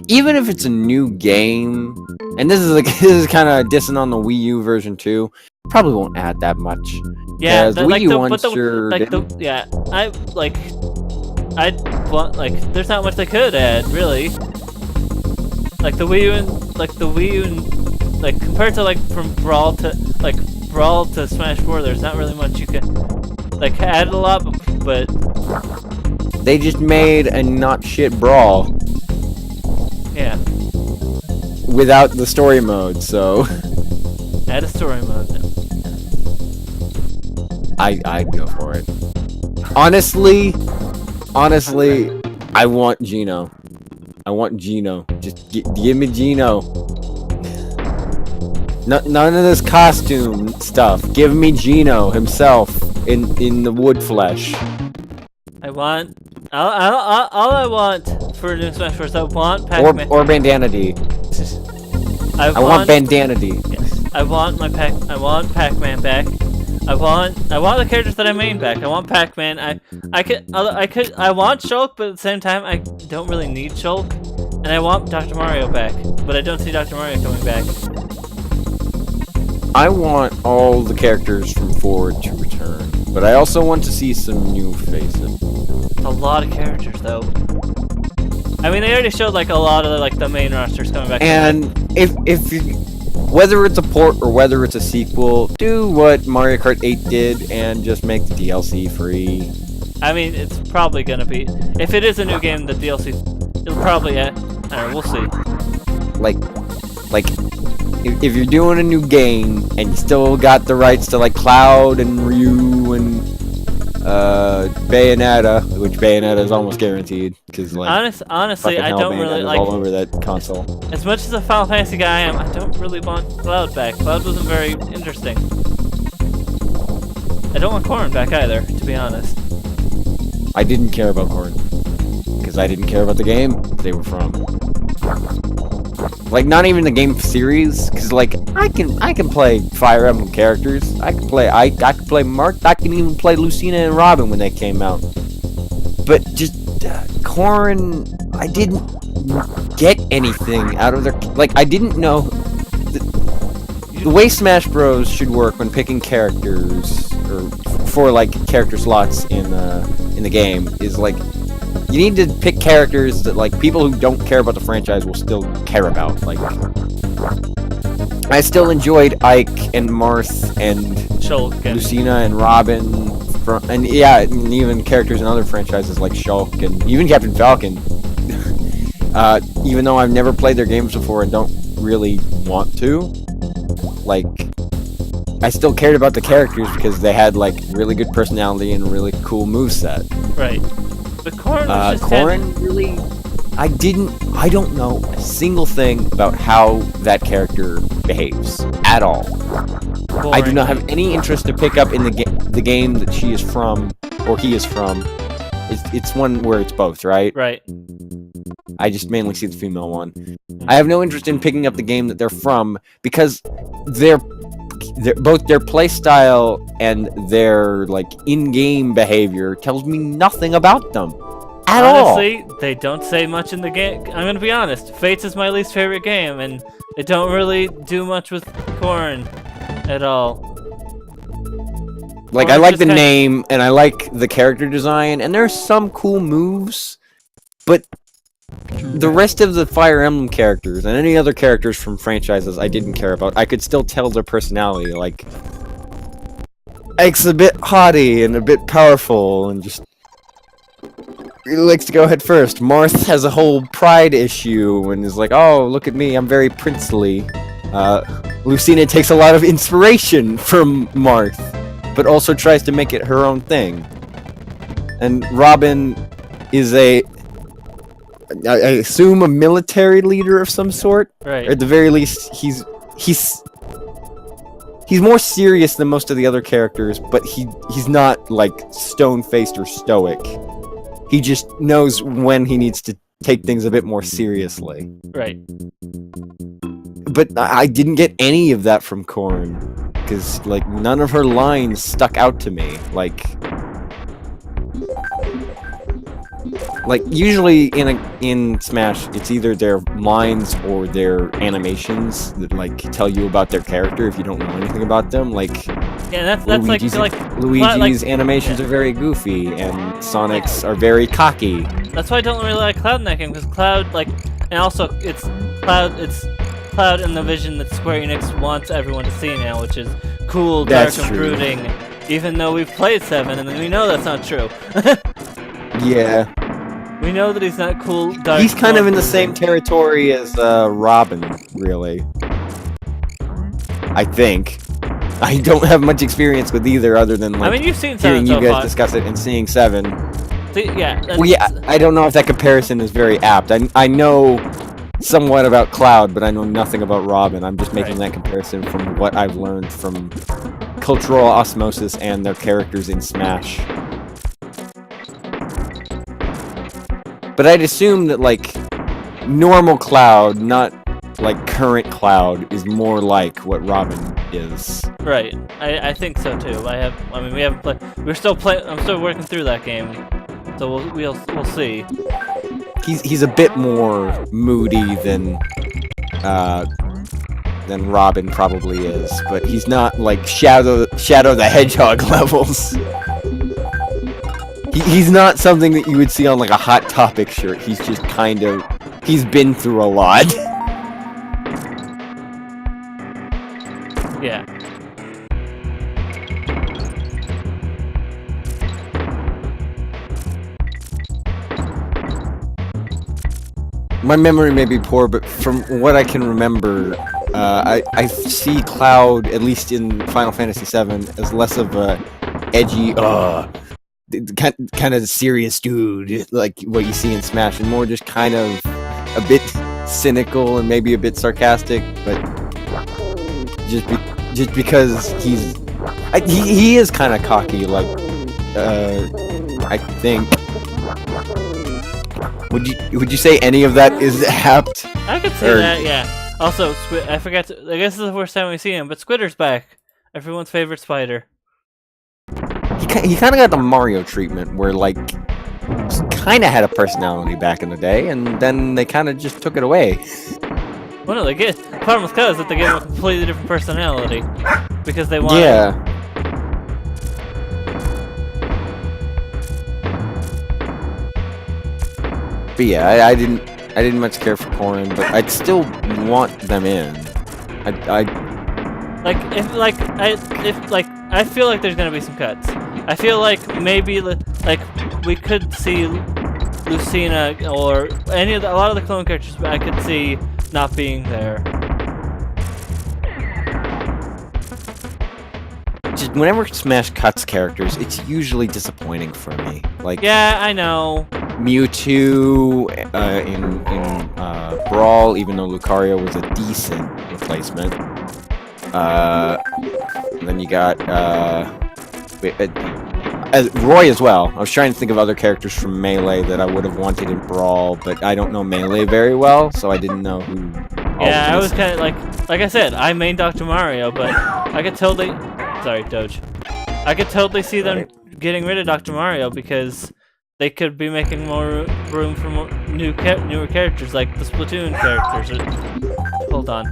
even if it's a new game, and this is kind of dissing on the Wii U version too, probably won't add that much. Yeah, the Wii U one sure there's not much they could add, really. Like the Wii U compared to from Brawl to Smash 4, there's not really much you can add a lot, but they just made a not shit Brawl. Yeah. Without the story mode, so add a story mode then. I'd go for it. Honestly, I want Geno. Just give me Geno. None of this costume stuff. Give me Geno himself in the wood flesh. All I want for new Smash Bros. I want Pac-Man. Or Bandana D. I want Bandana D. Yes. I want Pac-Man back. I want the characters that I main back. I want Pac-Man. I want Shulk, but at the same time I don't really need Shulk. And I want Dr. Mario back, but I don't see Dr. Mario coming back. I want all the characters from 4 to return. But I also want to see some new faces. A lot of characters, though. I mean, they already showed like a lot of like the main rosters coming back. And if you, whether it's a port or whether it's a sequel, do what Mario Kart 8 did and just make the DLC free. I mean, it's probably gonna be. If it is a new game, the DLC, it'll probably. I don't know, we'll see. Like, if you're doing a new game and you still got the rights to like Cloud and Ryu and Bayonetta, which Bayonetta is almost guaranteed because like honestly, I don't really like all over that console. As much as a Final Fantasy guy I am, I don't really want Cloud back. Cloud wasn't very interesting. I don't want Corrin back either, to be honest. I didn't care about Corrin because I didn't care about the game they were from. Like, not even the game series, because like I can play Fire Emblem characters. I can play Mark. I can even play Lucina and Robin when they came out. But just Corrin, I didn't get anything out of their I didn't know the way Smash Bros should work when picking characters or for like character slots in the game is like. You need to pick characters that, like, people who don't care about the franchise will still care about. Like, I still enjoyed Ike and Marth and Shulk and Lucina and Robin, and even characters in other franchises like Shulk and even Captain Falcon. Even though I've never played their games before and don't really want to, like, I still cared about the characters because they had, like, really good personality and a really cool moveset. Right. But Corrin was just really, I don't know a single thing about how that character behaves at all. boring. I do not have any interest to pick up in the game that she is from or he is from. It's one where it's both, right? Right. I just mainly see the female one. I have no interest in picking up the game that they're from because both their playstyle and their like in-game behavior tells me nothing about them at all. Honestly, they don't say much in the game. I'm gonna be honest. Fates is my least favorite game, and they don't really do much with Corrin at all. Like, I like the name and I like the character design, and there's some cool moves, but the rest of the Fire Emblem characters and any other characters from franchises I didn't care about. I could still tell their personality. Like, Ike's a bit haughty and a bit powerful and just really likes to go head first. Marth has a whole pride issue and is like, oh, look at me, I'm very princely. Lucina takes a lot of inspiration from Marth, but also tries to make it her own thing. And Robin is I assume a military leader of some sort. Right. Or at the very least, he's more serious than most of the other characters, but he's not like stone-faced or stoic. He just knows when he needs to take things a bit more seriously. Right. But I didn't get any of that from Corrin, because like none of her lines stuck out to me. Like usually in Smash, it's either their lines or their animations that like tell you about their character if you don't know anything about them. Like, yeah, that's Luigi's animations are very goofy and Sonic's are very cocky. That's why I don't really like Cloud in that game, because Cloud and also it's Cloud in the vision that Square Enix wants everyone to see now, which is cool, dark, and brooding. Even though we've played 7, and we know that's not true. Yeah. We know that he's not cool, dark. He's kind of in the same territory as Robin, really. I think. I don't have much experience with either, other than like I mean, you've seen 7 hearing so you guys far. discuss it and seeing 7. Yeah. Well, yeah, I don't know if that comparison is very apt. I know somewhat about Cloud, but I know nothing about Robin. I'm just making that comparison from what I've learned from cultural osmosis and their characters in Smash. But I'd assume that, like, normal Cloud, not, like, current Cloud, is more like what Robin is. Right. I think so, too. We haven't played... I'm still working through that game. So we'll see. He's a bit more moody than, than Robin probably is, but he's not like Shadow the Hedgehog levels. He's not something that you would see on like a Hot Topic shirt. He's just kind of, he's been through a lot. Yeah. My memory may be poor, but from what I can remember, I see Cloud, at least in Final Fantasy VII, as less of a edgy, kind of serious dude, like what you see in Smash, and more just kind of a bit cynical and maybe a bit sarcastic, but just because he is kind of cocky, like I think. Would you say any of that is apt? I could say that, yeah. Also, I forgot to, I guess this is the first time we see him, but Squidder's back. Everyone's favorite spider. He kind of got the Mario treatment, where like kind of had a personality back in the day, and then they kind of just took it away. Well, no, they get. The problem with Cuz is that they gave him a completely different personality because they wanted. Yeah. But yeah, I didn't much care for Corrin, but I'd still want them in. I feel like there's gonna be some cuts. I feel like maybe like we could see Lucina or a lot of the clone characters. I could see not being there. Just whenever Smash cuts characters, it's usually disappointing for me. Like, yeah, I know. Mewtwo in Brawl, even though Lucario was a decent replacement. Then you got Roy as well. I was trying to think of other characters from Melee that I would have wanted in Brawl, but I don't know Melee very well, so I didn't know who. Yeah, I was kind of like I said, I main Dr. Mario, but I could totally. Sorry, Doge. I could totally see them getting rid of Dr. Mario because they could be making more room for newer characters, like the Splatoon characters. Hold on.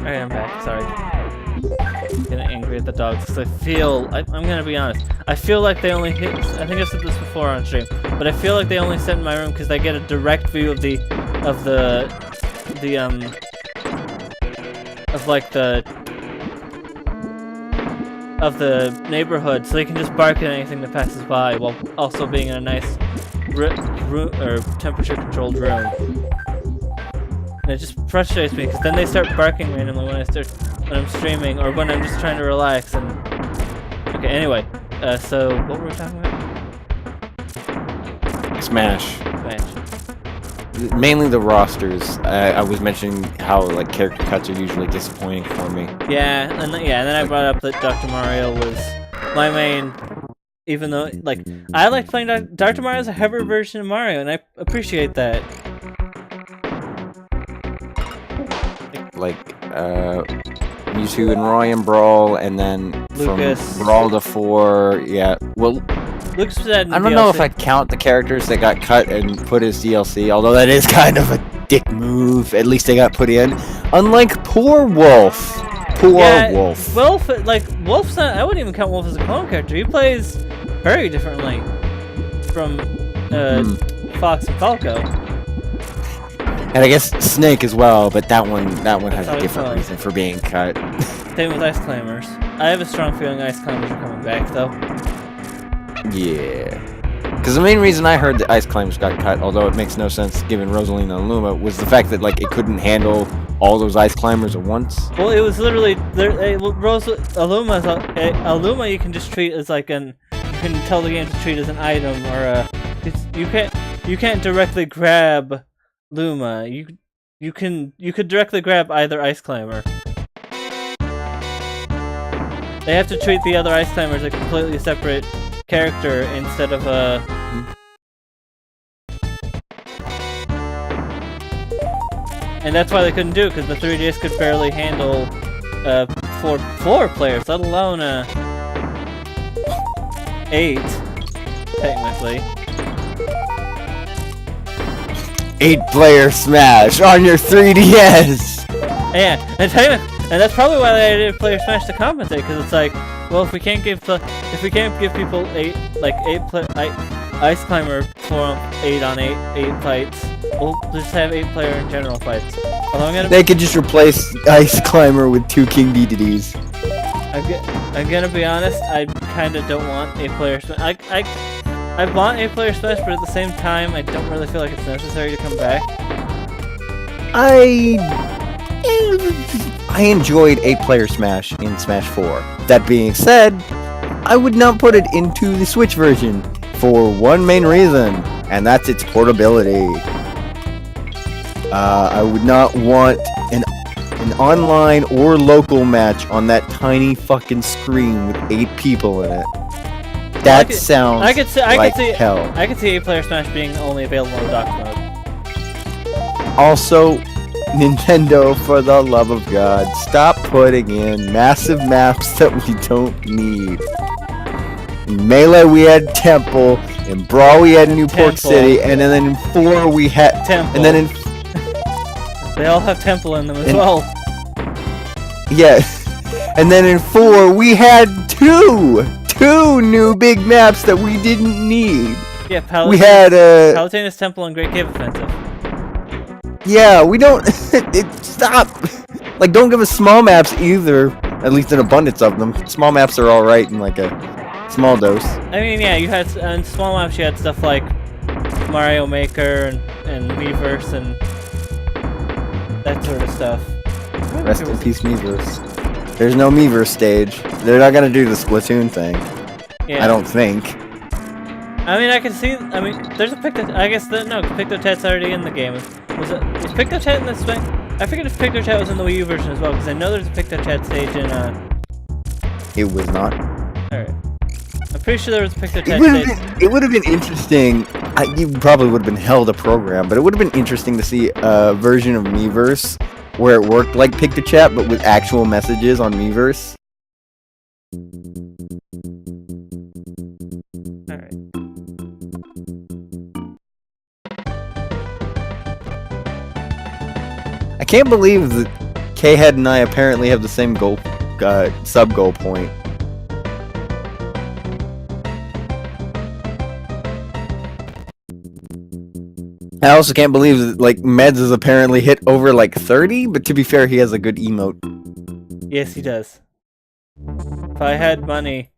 Alright, I'm back. Sorry. I'm getting angry at the dogs because I'm gonna be honest. I feel like they only hit. I think I said this before on stream, but I feel like they only sit in my room because they get a direct view of the neighborhood, so they can just bark at anything that passes by while also being in a nice temperature-controlled room. And it just frustrates me because then they start barking randomly when I'm streaming or when I'm just trying to relax. And okay, anyway, so what were we talking about? Smash. Mainly the rosters. I was mentioning how like character cuts are usually disappointing for me. Yeah, and then I brought up that Dr. Mario was my main. Even though like I like playing Dr. Mario as a heavier version of Mario, and I appreciate that. Like Mewtwo and Roy and Brawl, and then Lucas. From Brawl to 4, yeah. Well, Lucas was I don't know if I count the characters that got cut and put as DLC, although that is kind of a dick move. At least they got put in. Unlike poor Wolf. Wolf. Wolf's not. I wouldn't even count Wolf as a clone character. He plays very differently from Fox and Falco. And I guess Snake as well, but that one has a different reason for being cut. Same with Ice Climbers. I have a strong feeling Ice Climbers are coming back, though. Yeah. Because the main reason I heard that Ice Climbers got cut, although it makes no sense given Rosalina and Luma, was the fact that like it couldn't handle all those Ice Climbers at once. Well, it was literally Aluma you can just treat as like you can tell the game to treat as an item or you you can't directly grab Luma. You could directly grab either Ice Climber. They have to treat the other Ice Climber as a completely separate character instead of a. And that's why they couldn't do it, because the 3DS could barely handle four players, let alone 8, technically. 8-player Smash on your 3DS. Yeah, and that's probably why they did Player Smash to compensate, because it's like, well, if we can't give people Ice Climber for 8 on 8 fights, we'll just have 8-player in general fights. They could just replace Ice Climber with 2 King Dededes. I'm gonna be honest, I kinda don't want 8-player Smash. I want 8-player Smash, but at the same time, I don't really feel like it's necessary to come back. I enjoyed 8-player Smash in Smash 4. That being said, I would not put it into the Switch version for one main reason, and that's its portability. I would not want an online or local match on that tiny fucking screen with 8 people in it. That sounds like hell. I could see 8-player Smash being only available in dock mode. Also, Nintendo, for the love of God, stop putting in massive maps that we don't need. In Melee we had Temple, in Brawl we had Newport City, and then in 4 we had Temple. And then in they all have Temple in them as well. Yeah, and then in 4 we had two new big maps that we didn't need. Yeah, Palutena, we had Palutena's Temple and Great Cave Offensive. Yeah, we don't. Stop. Like, don't give us small maps either. At least an abundance of them. Small maps are all right in like a small dose. I mean, yeah, you had in small maps. You had stuff like Mario Maker and Miiverse and that sort of stuff. Rest in peace, Miiverse. There's no Miiverse stage. They're not gonna do the Splatoon thing. Yeah. I don't think. I mean, I can see. I mean, there's a Picto. I guess no, Pictochat's already in the game. Was Pictochat in this thing? I figured if Pictochat was in the Wii U version as well, because I know there's a Pictochat stage in. It was not. Alright. I'm pretty sure there was a Pictochat stage. It would have been interesting. You probably would have been hell to program, but it would have been interesting to see a version of Miiverse where it worked like Pictochat, but with actual messages on Miiverse. Alright. I can't believe that K-Head and I apparently have the same goal, sub-goal point. I also can't believe that, like, Meds has apparently hit over, like, 30, but to be fair, he has a good emote. Yes, he does. If I had money,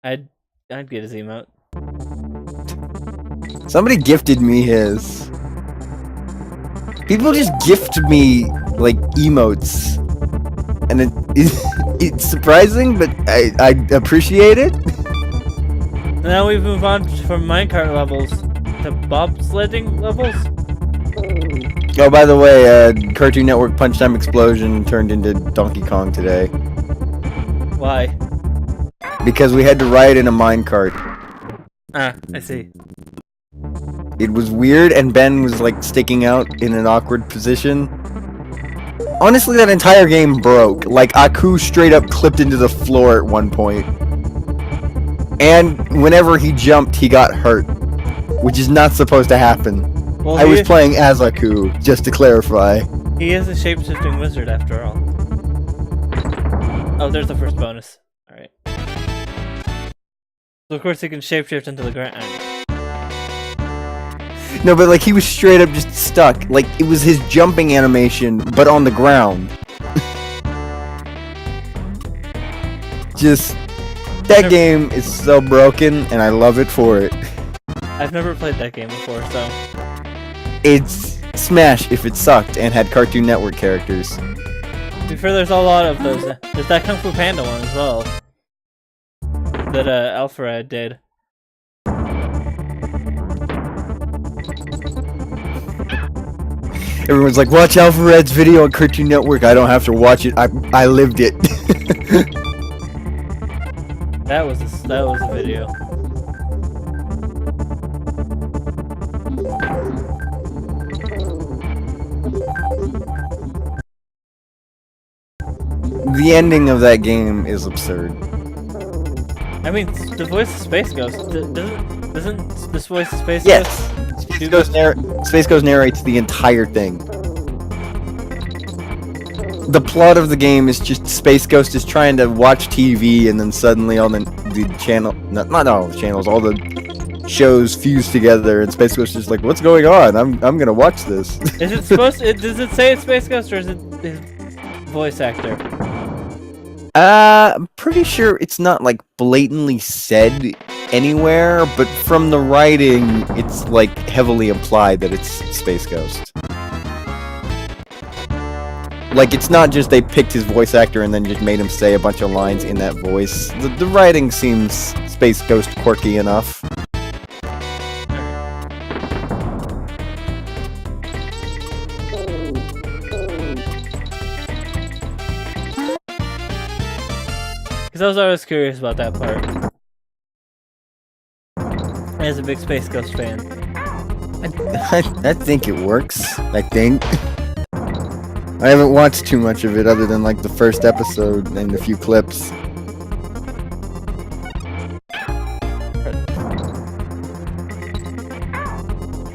I'd get his emote. Somebody gifted me his. People just gift me, like, emotes. And it's surprising, but I appreciate it. Now we move on from minecart levels to bobsledding levels. Oh, by the way, Cartoon Network Punch Time Explosion turned into Donkey Kong today. Why? Because we had to ride in a minecart. Ah, I see. It was weird, and Ben was, like, sticking out in an awkward position. Honestly, that entire game broke. Like, Aku straight up clipped into the floor at one point. And whenever he jumped, he got hurt. Which is not supposed to happen. Well, I was playing as Aku, just to clarify. He is a shape-shifting wizard, after all. Oh, there's the first bonus. Alright. So, of course, he can shapeshift into the ground. No, but, like, he was straight up just stuck. Like, it was his jumping animation, but on the ground. Just... That game is so broken, and I love it for it. I've never played that game before, so... It's Smash if it sucked and had Cartoon Network characters. To be fair, there's a lot of those. There's that Kung Fu Panda one as well. That Alpharad did. Everyone's like, watch Alphared's video on Cartoon Network. I don't have to watch it. I lived it. That was a video. The ending of that game is absurd. I mean, the voice of Space Ghost doesn't this voice of Space Yes, Ghost? Space Ghost narrates the entire thing. The plot of the game is just Space Ghost is trying to watch TV, and then suddenly all the channel, not all the channels, all the shows fuse together, and Space Ghost is like, "What's going on? I'm gonna watch this." Is it supposed? Does it say it's Space Ghost or is it his voice actor? I'm pretty sure it's not like blatantly said anywhere, but from the writing, it's like heavily implied that it's Space Ghost. Like, it's not just they picked his voice actor and then just made him say a bunch of lines in that voice. The writing seems Space Ghost quirky enough. Because I was always curious about that part. As a big Space Ghost fan. I think it works. I think. I haven't watched too much of it other than like the first episode and a few clips.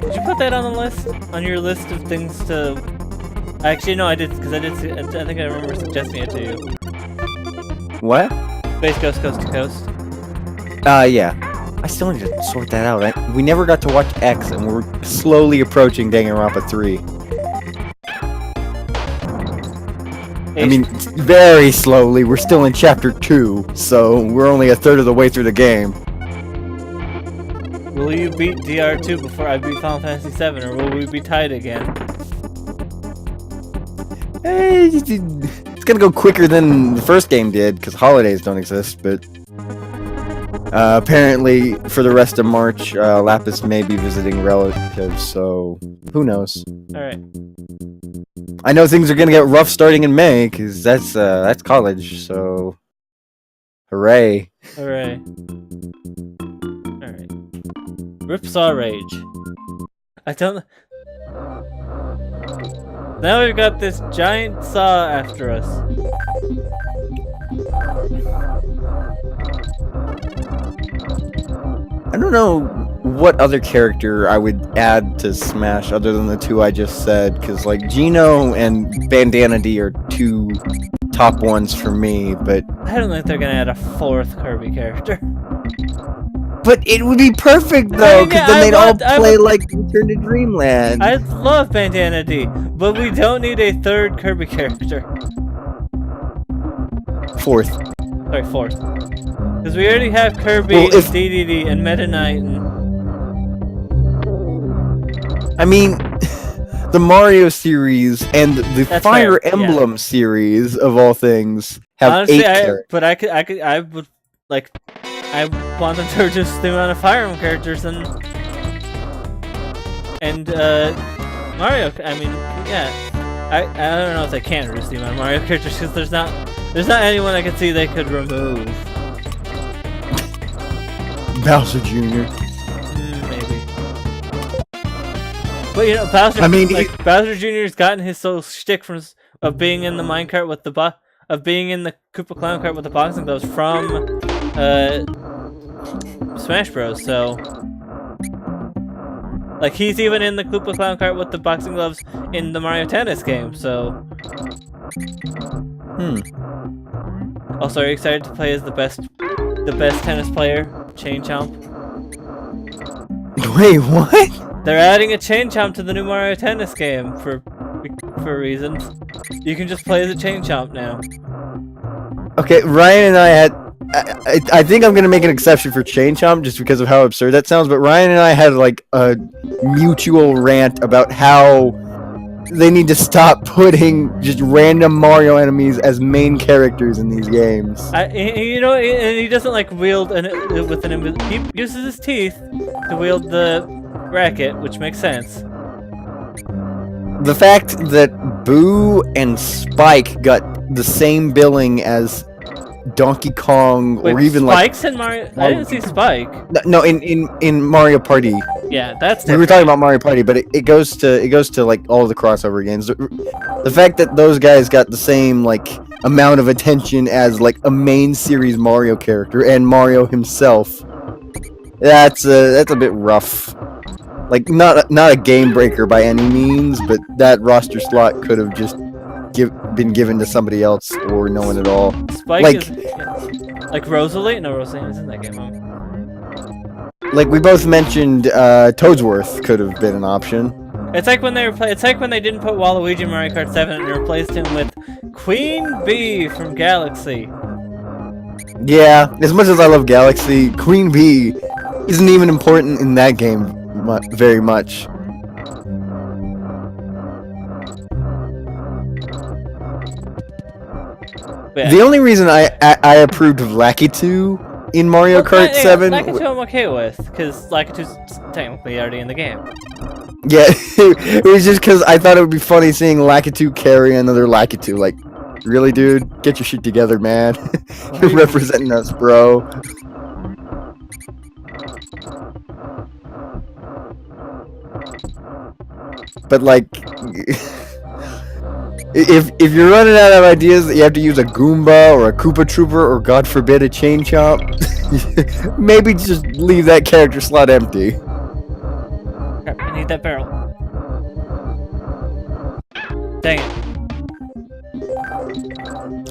Did you put that on the list? On your list of things to... Actually, no, I did, because I think I remember suggesting it to you. What? Space Ghost Coast to Coast. Yeah. I still need to sort that out. We never got to watch X, and we're slowly approaching Danganronpa 3. I mean, very slowly. We're still in Chapter 2, so we're only a third of the way through the game. Will you beat DR2 before I beat Final Fantasy 7, or will we be tied again? It's gonna go quicker than the first game did, because holidays don't exist, but... apparently, for the rest of March, Lapis may be visiting relatives, so... who knows? Alright. I know things are gonna get rough starting in May, because that's college, so... hooray. Hooray. Alright. Ripsaw Rage. I don't... Now we've got this giant saw after us. I don't know what other character I would add to Smash other than the two I just said, because like Geno and Bandana D are two top ones for me, but... I don't think they're gonna add a fourth Kirby character. But it would be perfect though, because then they'd all play like Return to Dreamland. I love Bandana D, but we don't need a third Kirby character. Fourth. Sorry, fourth. Because we already have Kirby, Well, and DDD, and Meta Knight, and... I mean, the Mario series and the That's Fire fair, Emblem series of all things have honestly, 8 characters. I would, like, I want them to reduce the amount of Fire Emblem characters and Mario. I mean, yeah, I don't know if they can reduce the amount of Mario characters because there's not anyone I could see they could remove. Bowser Jr. Maybe. But you know, Bowser. I mean, Bowser Jr.'s gotten his whole shtick of being in the minecart with of being in the Koopa Clown cart with the boxing gloves from Smash Bros. So, like, he's even in the Koopa Clown cart with the boxing gloves in the Mario Tennis game. So, Also, are you excited to play as the best tennis player, Chain Chomp? Wait, what? They're adding a Chain Chomp to the new Mario Tennis game for reasons. You can just play as a Chain Chomp now. Okay, Ryan and I had... I think I'm gonna make an exception for Chain Chomp just because of how absurd that sounds, but Ryan and I had like a mutual rant about how they need to stop putting just random Mario enemies as main characters in these games. You know, and he doesn't like wield with an. He uses his teeth to wield the racket, which makes sense. the fact that Boo and Spike got the same billing as Donkey Kong, Wait, or even Spike's in Mario. I didn't see Spike. no, in Mario Party. Yeah, that's We were different. talking about Mario Party, but it goes to like all the crossover games. The fact that those guys got the same like amount of attention as like a main series Mario character and Mario himself, that's a bit rough. Like not a game breaker by any means, but that roster slot could have just been given to somebody else or no one at all. Spike like- is like Rosalie. No, Rosalie isn't that game. Like we both mentioned, Toadsworth could have been an option. It's like when it's like when they didn't put Waluigi in Mario Kart 7 and replaced him with Queen Bee from Galaxy. Yeah, as much as I love Galaxy, Queen Bee isn't even important in that game very much. Yeah. The only reason I approved of Lakitu in Mario Kart 7... Lakitu I'm okay with, because Lakitu's technically already in the game. Yeah, it was just because I thought it would be funny seeing Lakitu carry another Lakitu. Like, really, dude? Get your shit together, man. You're representing us, bro. But like, if you're running out of ideas that you have to use a Goomba or a Koopa Trooper or God forbid a Chain Chomp, maybe just leave that character slot empty. Crap, I need that barrel. Dang it.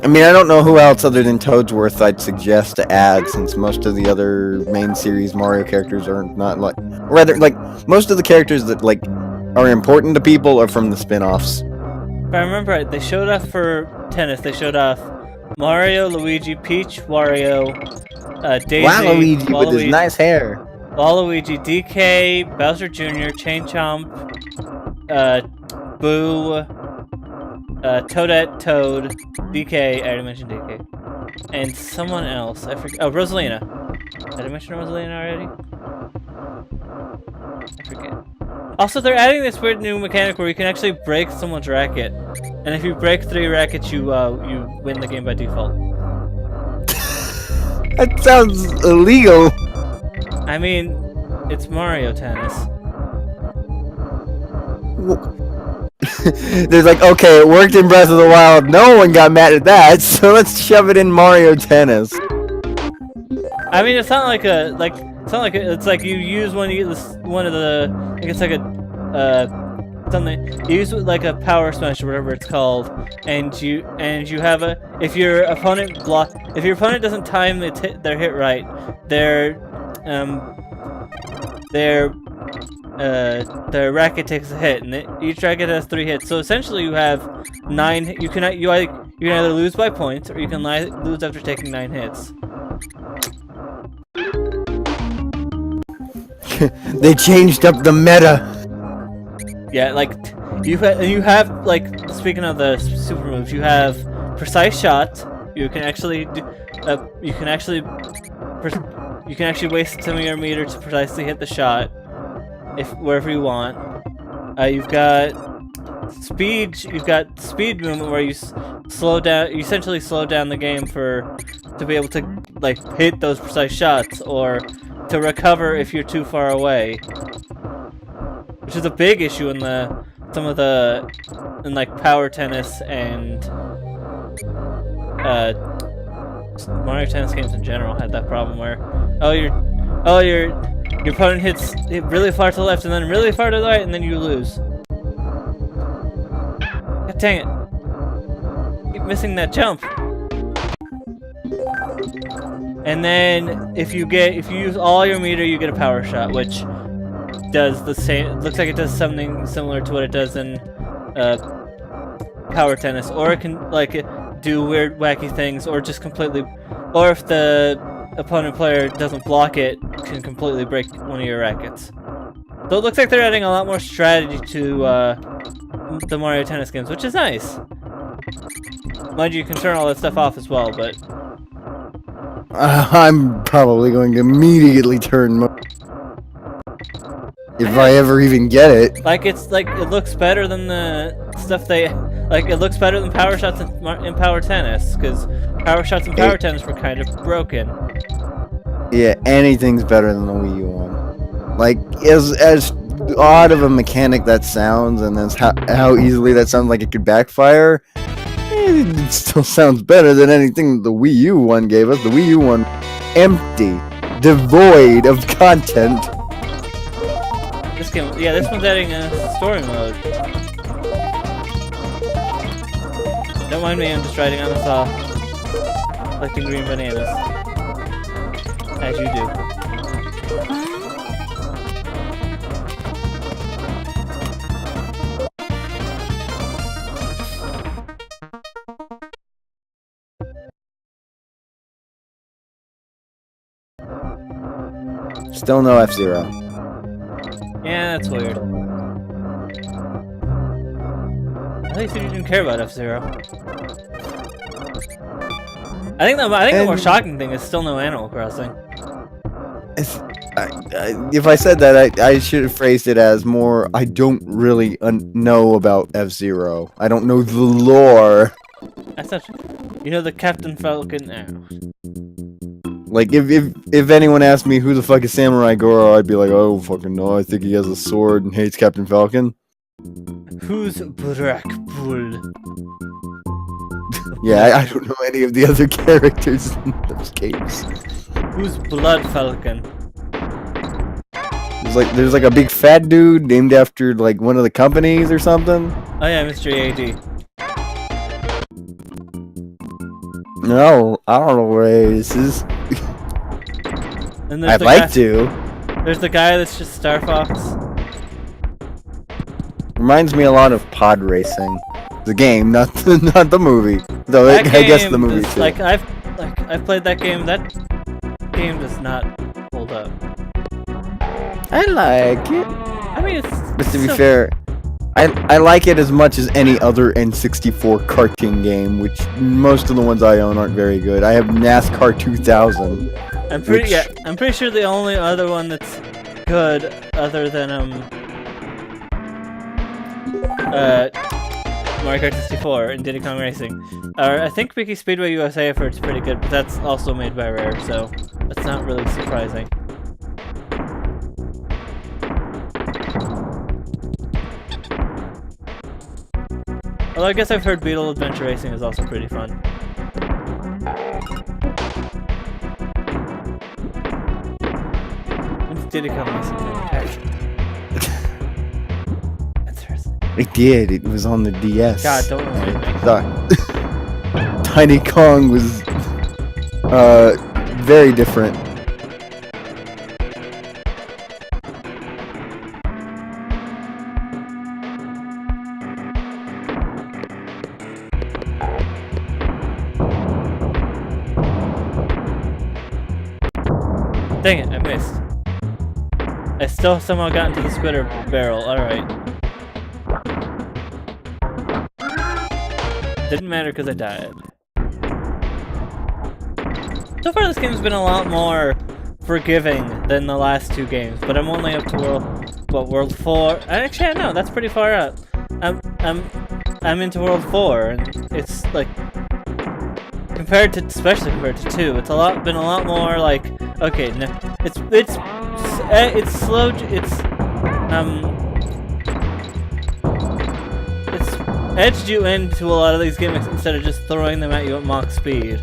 I mean, I don't know who else other than Toadsworth I'd suggest to add, since most of the other main series Mario characters are not like, rather like most of the characters that like are important to people are from the spin-offs. If I remember right, they showed off for tennis. They showed off Mario, Luigi, Peach, Wario, Daisy, Waluigi with his nice hair. Waluigi, DK, Bowser Jr., Chain Chomp, Boo, Toadette, Toad, DK. I already mentioned DK, and someone else. I forget. Oh, Rosalina. Did I mention Rosalina already? I forget. Also, they're adding this weird new mechanic where you can actually break someone's racket, and if you break 3 rackets, you win the game by default. That sounds illegal. I mean, it's Mario Tennis. There's like, okay, it worked in Breath of the Wild. No one got mad at that, so let's shove it in Mario Tennis. I mean, it's not like it's like you use one. You get this one of the. I think it's like a something. You use like a power smash or whatever it's called, and you have a. If your opponent doesn't time their hit right, their racket takes a hit, and each racket has 3 hits. So essentially, you have 9. You can either lose by points or you can lose after taking 9 hits. They changed up the meta. Yeah, like you have like, speaking of the super moves, you have precise shot. You can actually you can actually waste some of your meter to precisely hit the shot wherever you want. You've got speed. You've got speed movement where you slow down. You essentially slow down the game to be able to like hit those precise shots or to recover if you're too far away, which is a big issue in like Power Tennis and Mario Tennis games in general had that problem where your opponent hits it really far to the left and then really far to the right and then you lose. God dang it! Keep missing that jump. And then if you use all your meter, you get a power shot, which does the same. It looks like it does something similar to what it does in Power Tennis, or it can like do weird, wacky things, or just completely, or if the opponent player doesn't block it, can completely break one of your rackets. So it looks like they're adding a lot more strategy to the Mario Tennis games, which is nice. Mind you, you can turn all that stuff off as well, but. I'm probably going to immediately turn. If I ever even get it. Like it's like it looks better than the stuff they like. It looks better than Power Shots in Power Tennis because Power Shots and Power Tennis were kind of broken. Yeah, anything's better than the Wii U one. Like as odd of a mechanic that sounds, and as how easily that sounds like it could backfire, it still sounds better than anything the Wii U one gave us. The Wii U one, empty, devoid of content. This game, yeah, this one's adding a story mode. Don't mind me, I'm just riding on the saw, collecting green bananas, as you do. Still no F-Zero. Yeah, that's weird. I thought you said you didn't care about F-Zero. I think the more shocking thing is still no Animal Crossing. If I said that, I should have phrased it as more. I don't really know about F-Zero. I don't know the lore. That's not. You know the Captain Falcon. Like if anyone asked me who the fuck is Samurai Goro, I'd be like, oh fucking no, I think he has a sword and hates Captain Falcon. Who's Black Bull? Yeah, I don't know any of the other characters in those games. Who's Blood Falcon? There's like a big fat dude named after like one of the companies or something. Oh yeah, Mr. AD. No, I don't know where this is. And I'd like to. There's the guy that's just Star Fox. Reminds me a lot of Pod Racing, the game, not the movie. Though I guess the movie too. I've played that game. That game does not hold up. I like it. I mean, But to be fair, I like it as much as any other N64 karting game, which most of the ones I own aren't very good. I have NASCAR 2000. I'm pretty sure the only other one that's good, other than Mario Kart 64 and Diddy Kong Racing, I think Wiki Speedway USA effort's pretty good, but that's also made by Rare, so that's not really surprising. Although I guess I've heard Beetle Adventure Racing is also pretty fun. When's Diddy Kong Racing? Interesting. It did. It was on the DS. God, don't remind me. Tiny Kong was very different. Dang it, I missed. I still somehow got into the squitter barrel, alright. Didn't matter because I died. So far this game's been a lot more forgiving than the last two games, but I'm only up to World 4? Actually, no, that's pretty far up. I'm into World 4, and it's like, especially compared to 2, it's been a lot more like, okay, no, it's slow, it's edged you into a lot of these gimmicks instead of just throwing them at you at Mach speed.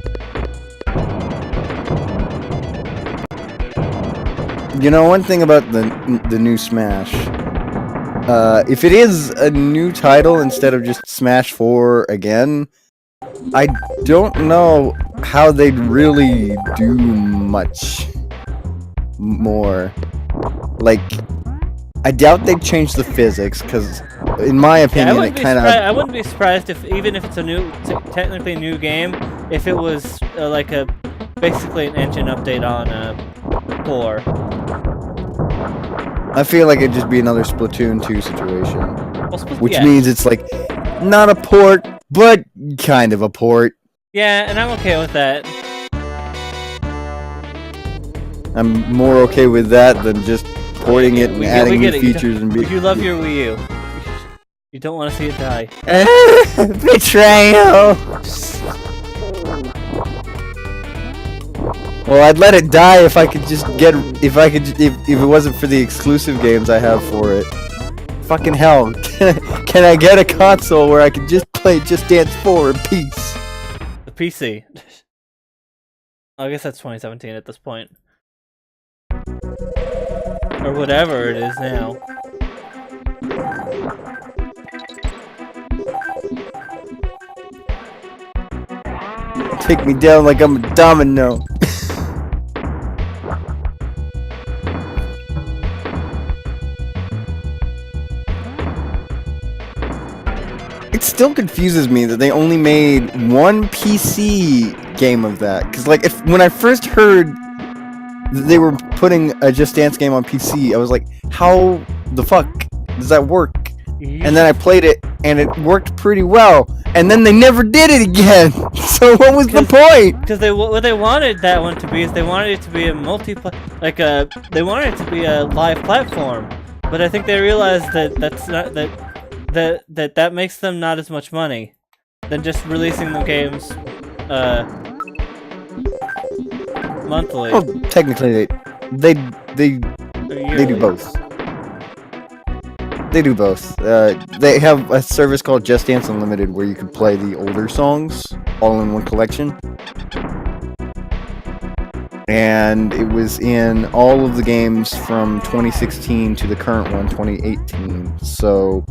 You know, one thing about the new Smash, if it is a new title instead of just Smash 4 again, I don't know how they'd really do much more. Like, I doubt they'd change the physics, because in my opinion, it kind of... I wouldn't be surprised even if it's a technically new game, if it was like basically an engine update on 4. I feel like it'd just be another Splatoon 2 situation. Well, which means it's like, not a port, but kind of a port. Yeah, and I'm okay with that. I'm more okay with that than just porting it and we adding new get it. features and If you love your Wii U, you don't want to see it die. betrayal. Well, I'd let it die if I could just get if it wasn't for the exclusive games I have for it. Fucking hell! Can I get a console where I can just play Just Dance 4 in peace? The PC. I guess that's 2017 at this point. Or whatever it is now. Take me down like I'm a domino. It still confuses me that they only made one PC game of that. Cause like when I first heard that they were putting a Just Dance game on PC, I was like, how the fuck does that work? And then I played it and it worked pretty well. And then they never did it again. So what was the point? Because what they wanted that one to be is they wanted it to be a they wanted it to be a live platform. But I think they realized that that's not that makes them not as much money than just releasing the games monthly. Well, technically they do both. They do both. They have a service called Just Dance Unlimited where you can play the older songs all in one collection. And it was in all of the games from 2016 to the current one, 2018. So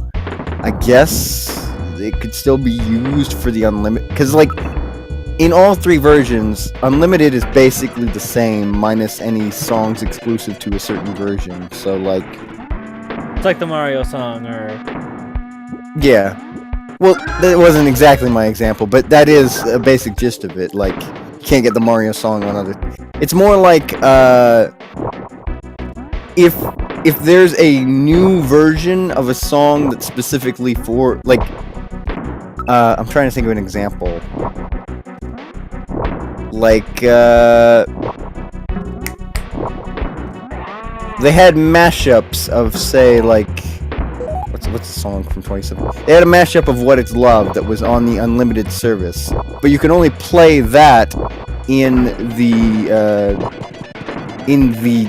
I guess it could still be used for the Unlimited. Because, like, in all three versions, Unlimited is basically the same, minus any songs exclusive to a certain version. So, like... It's like the Mario song, or... Yeah. Well, that wasn't exactly my example, but that is a basic gist of it. Like, you can't get the Mario song on other... It's more like, if there's a new version of a song that's specifically for, like... I'm trying to think of an example. Like, they had mashups of, say, like... What's the song from 2017? They had a mashup of What It's Love that was on the Unlimited service. But you can only play that in the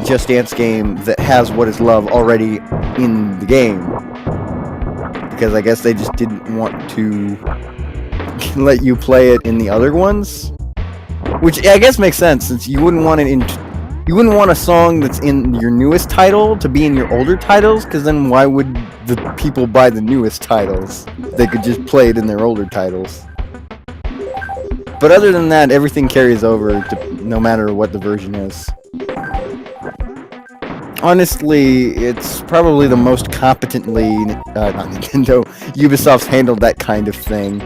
Just Dance game that has What Is Love already in the game. Because I guess they just didn't want to let you play it in the other ones. Which I guess makes sense, since you wouldn't want it in... You wouldn't want a song that's in your newest title to be in your older titles, because then why would the people buy the newest titles? They could just play it in their older titles. But other than that, everything carries over to, no matter what the version is. Honestly, it's probably the most competently, not Nintendo, Ubisoft's handled that kind of thing.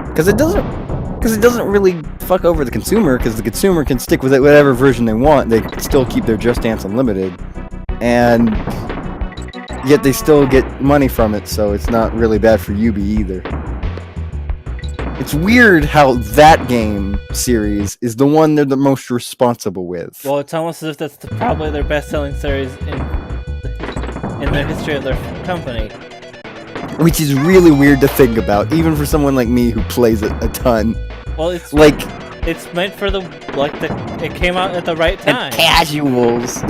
Because it doesn't really fuck over the consumer, because the consumer can stick with it whatever version they want. They can still keep their Just Dance Unlimited, and yet they still get money from it, so it's not really bad for Ubi either. It's weird how that game series is the one they're the most responsible with. Well, it's almost as if that's probably their best-selling series in the history of their company. Which is really weird to think about, even for someone like me who plays it a ton. Well, it's like it's meant for it came out at the right time. Casuals.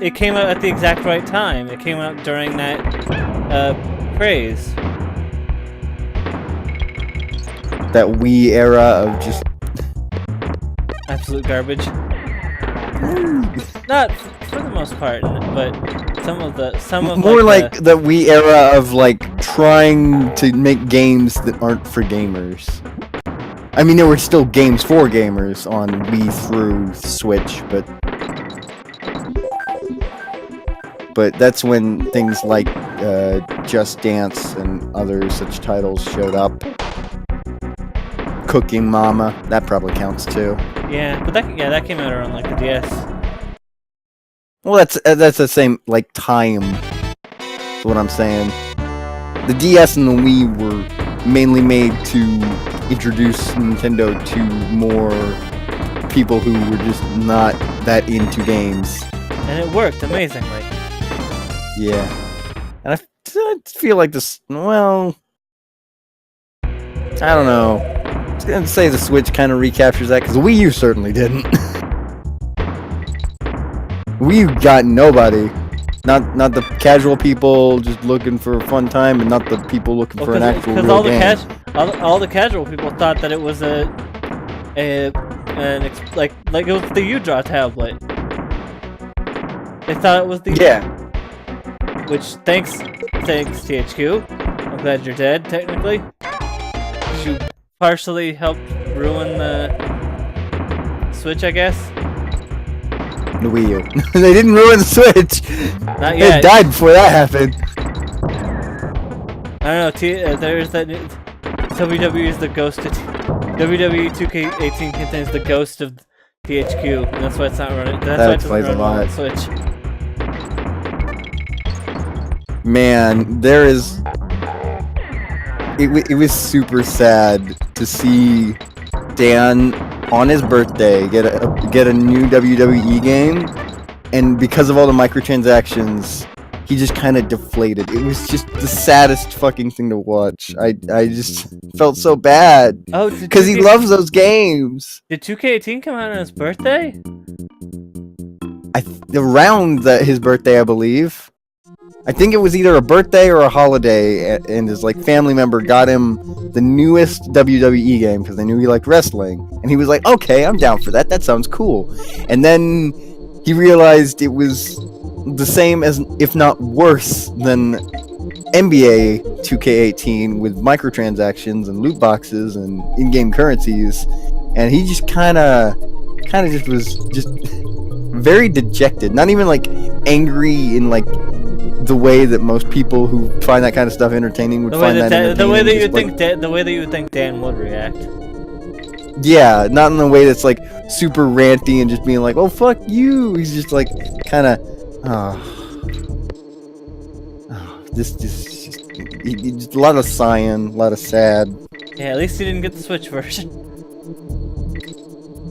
It came out at the exact right time. It came out during that craze. That Wii era of just absolute garbage. Not for the most part, but more like the Wii era of like trying to make games that aren't for gamers. I mean, there were still games for gamers on Wii through Switch, but that's when things like Just Dance and other such titles showed up. Cooking Mama, that probably counts too. Yeah, but that came out around like the DS. Well, that's the same like time. That's what I'm saying. The DS and the Wii were mainly made to introduce Nintendo to more people who were just not that into games. And it worked amazingly. Yeah. And I feel like this, well, I don't know. I was gonna say the Switch kind of recaptures that, because the Wii U certainly didn't. Wii U got nobody. Not the casual people just looking for a fun time, and not the people looking for an actual real all game. all the casual people thought that it was like it was the U-Draw tablet. They thought it was the Which thanks THQ. I'm glad you're dead. Technically, you partially helped ruin the Switch, I guess. The Wii U. They didn't ruin the Switch. Not yet. It died before that happened. I don't know. There's that. WWE is the ghost of WWE 2K18 contains the ghost of THQ, and that's why it's not running. That's why it doesn't run on Switch. Man, there is. It was super sad to see Dan on his birthday get a new WWE game, and because of all the microtransactions, he just kind of deflated. It was just the saddest fucking thing to watch. I just felt so bad. Oh, because he loves those games. Did 2K18 come out on his birthday? Around his birthday, I believe. I think it was either a birthday or a holiday, and his like family member got him the newest WWE game because they knew he liked wrestling, and he was like, "Okay, I'm down for that. That sounds cool." And then he realized it was the same as, if not worse, than NBA 2K18 with microtransactions and loot boxes and in-game currencies, and he just kind of just was just very dejected. Not even like angry in like the way that most people who find that kind of stuff entertaining would find that entertaining. The way that you would think Dan would react. Yeah, not in the way that's like super ranty and just being like, "Oh fuck you." He's just like kind of, just a lot of sighing, a lot of sad. Yeah, at least he didn't get the Switch version.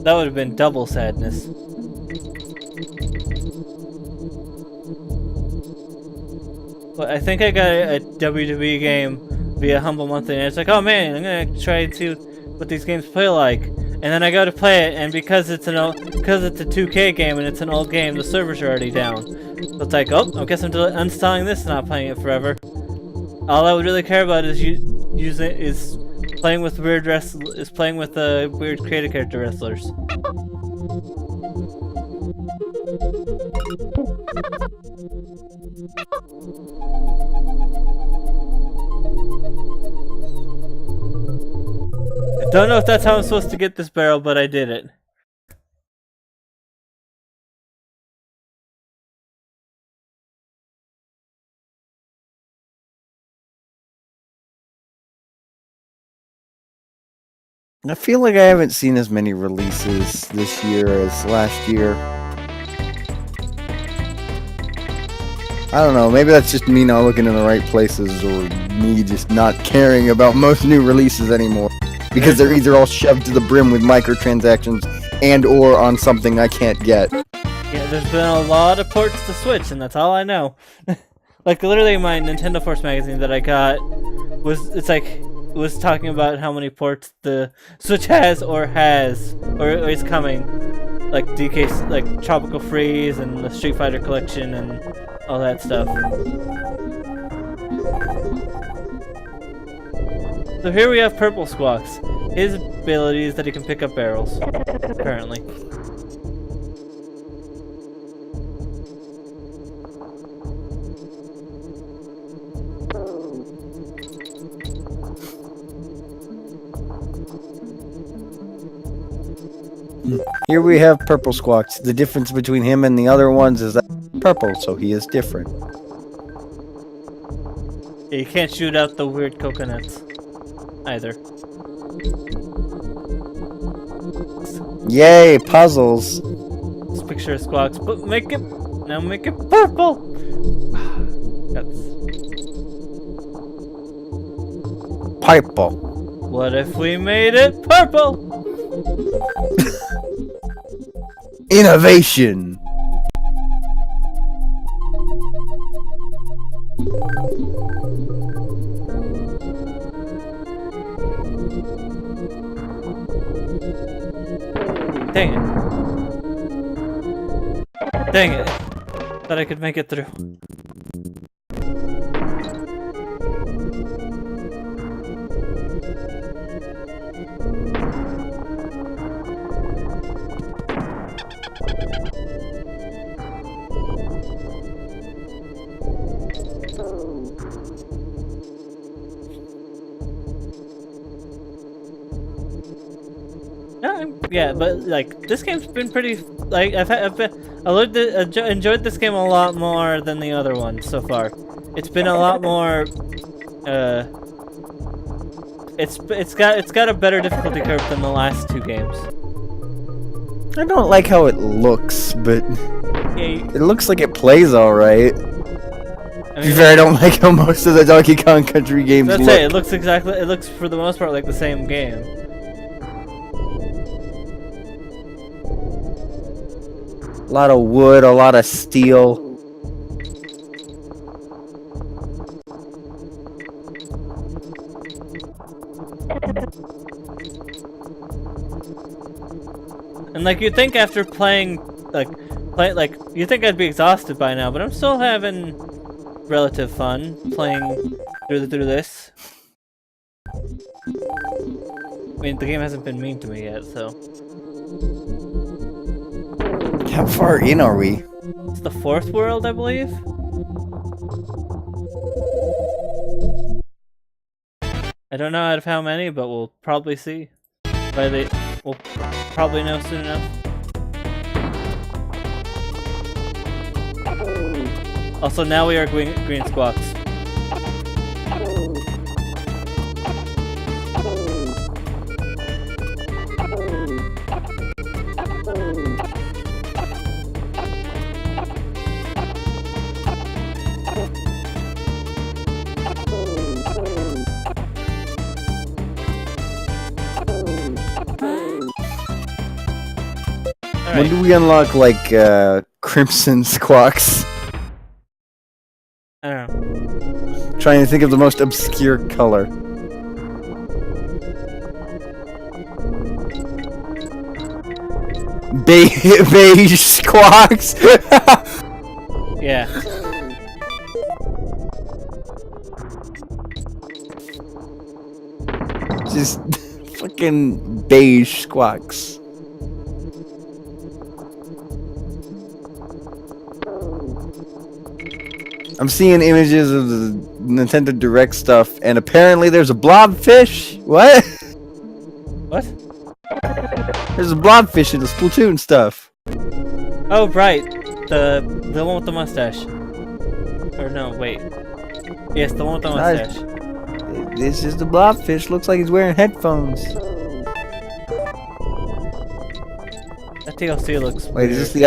That would have been double sadness. Well, I think I got a WWE game via Humble Monthly, and it's like, oh man, I'm gonna try and see what these games play like. And then I go to play it, and because it's a 2K game and it's an old game, the servers are already down. So it's like, oh, I guess I'm uninstalling this and not playing it forever. All I would really care about is playing with weird creative character wrestlers. I don't know if that's how I'm supposed to get this barrel, but I did it. I feel like I haven't seen as many releases this year as last year. I don't know, maybe that's just me not looking in the right places, or me just not caring about most new releases anymore. Because they're either all shoved to the brim with microtransactions and or on something I can't get. Yeah, there's been a lot of ports to Switch, and that's all I know. Like, literally my Nintendo Force magazine that I got was talking about how many ports the Switch has or is coming. Like DK, like Tropical Freeze and the Street Fighter collection and all that stuff. So here we have Purple Squawks. His ability is that he can pick up barrels, apparently. Here we have Purple Squawks. The difference between him and the other ones is that purple, so he is different. Yeah, you can't shoot out the weird coconuts either. Yay, puzzles. This picture of Squawks, but make it purple. That's Purple. what if we made it purple? Innovation. Dang it. Dang it. Thought I could make it through. Yeah, but like this game's been pretty like enjoyed this game a lot more than the other ones so far. It's been a lot more. It's got a better difficulty curve than the last two games. I don't like how it looks, but Yeah, it looks like it plays all right. To be fair, I don't like how most of the Donkey Kong Country games that's look. it. It looks for the most part like the same game. A lot of wood, a lot of steel. And like you'd think after playing you think I'd be exhausted by now, but I'm still having relative fun playing through this. I mean, the game hasn't been mean to me yet, so. How far in are we? It's the fourth world, I believe. I don't know out of how many, but we'll probably see. We'll probably know soon enough. Also, now we are green squawks. When do we unlock, like, Crimson Squawks? I don't know. Trying to think of the most obscure color. Beige Squawks! Yeah. Just fucking beige Squawks. I'm seeing images of the Nintendo Direct stuff, and apparently there's a blobfish. What? What? There's a blobfish in the Splatoon stuff. Oh right, the one with the mustache. Or no, wait. Yes, the one with the mustache. This is the blobfish. Looks like he's wearing headphones. That DLC looks. Wait, is this the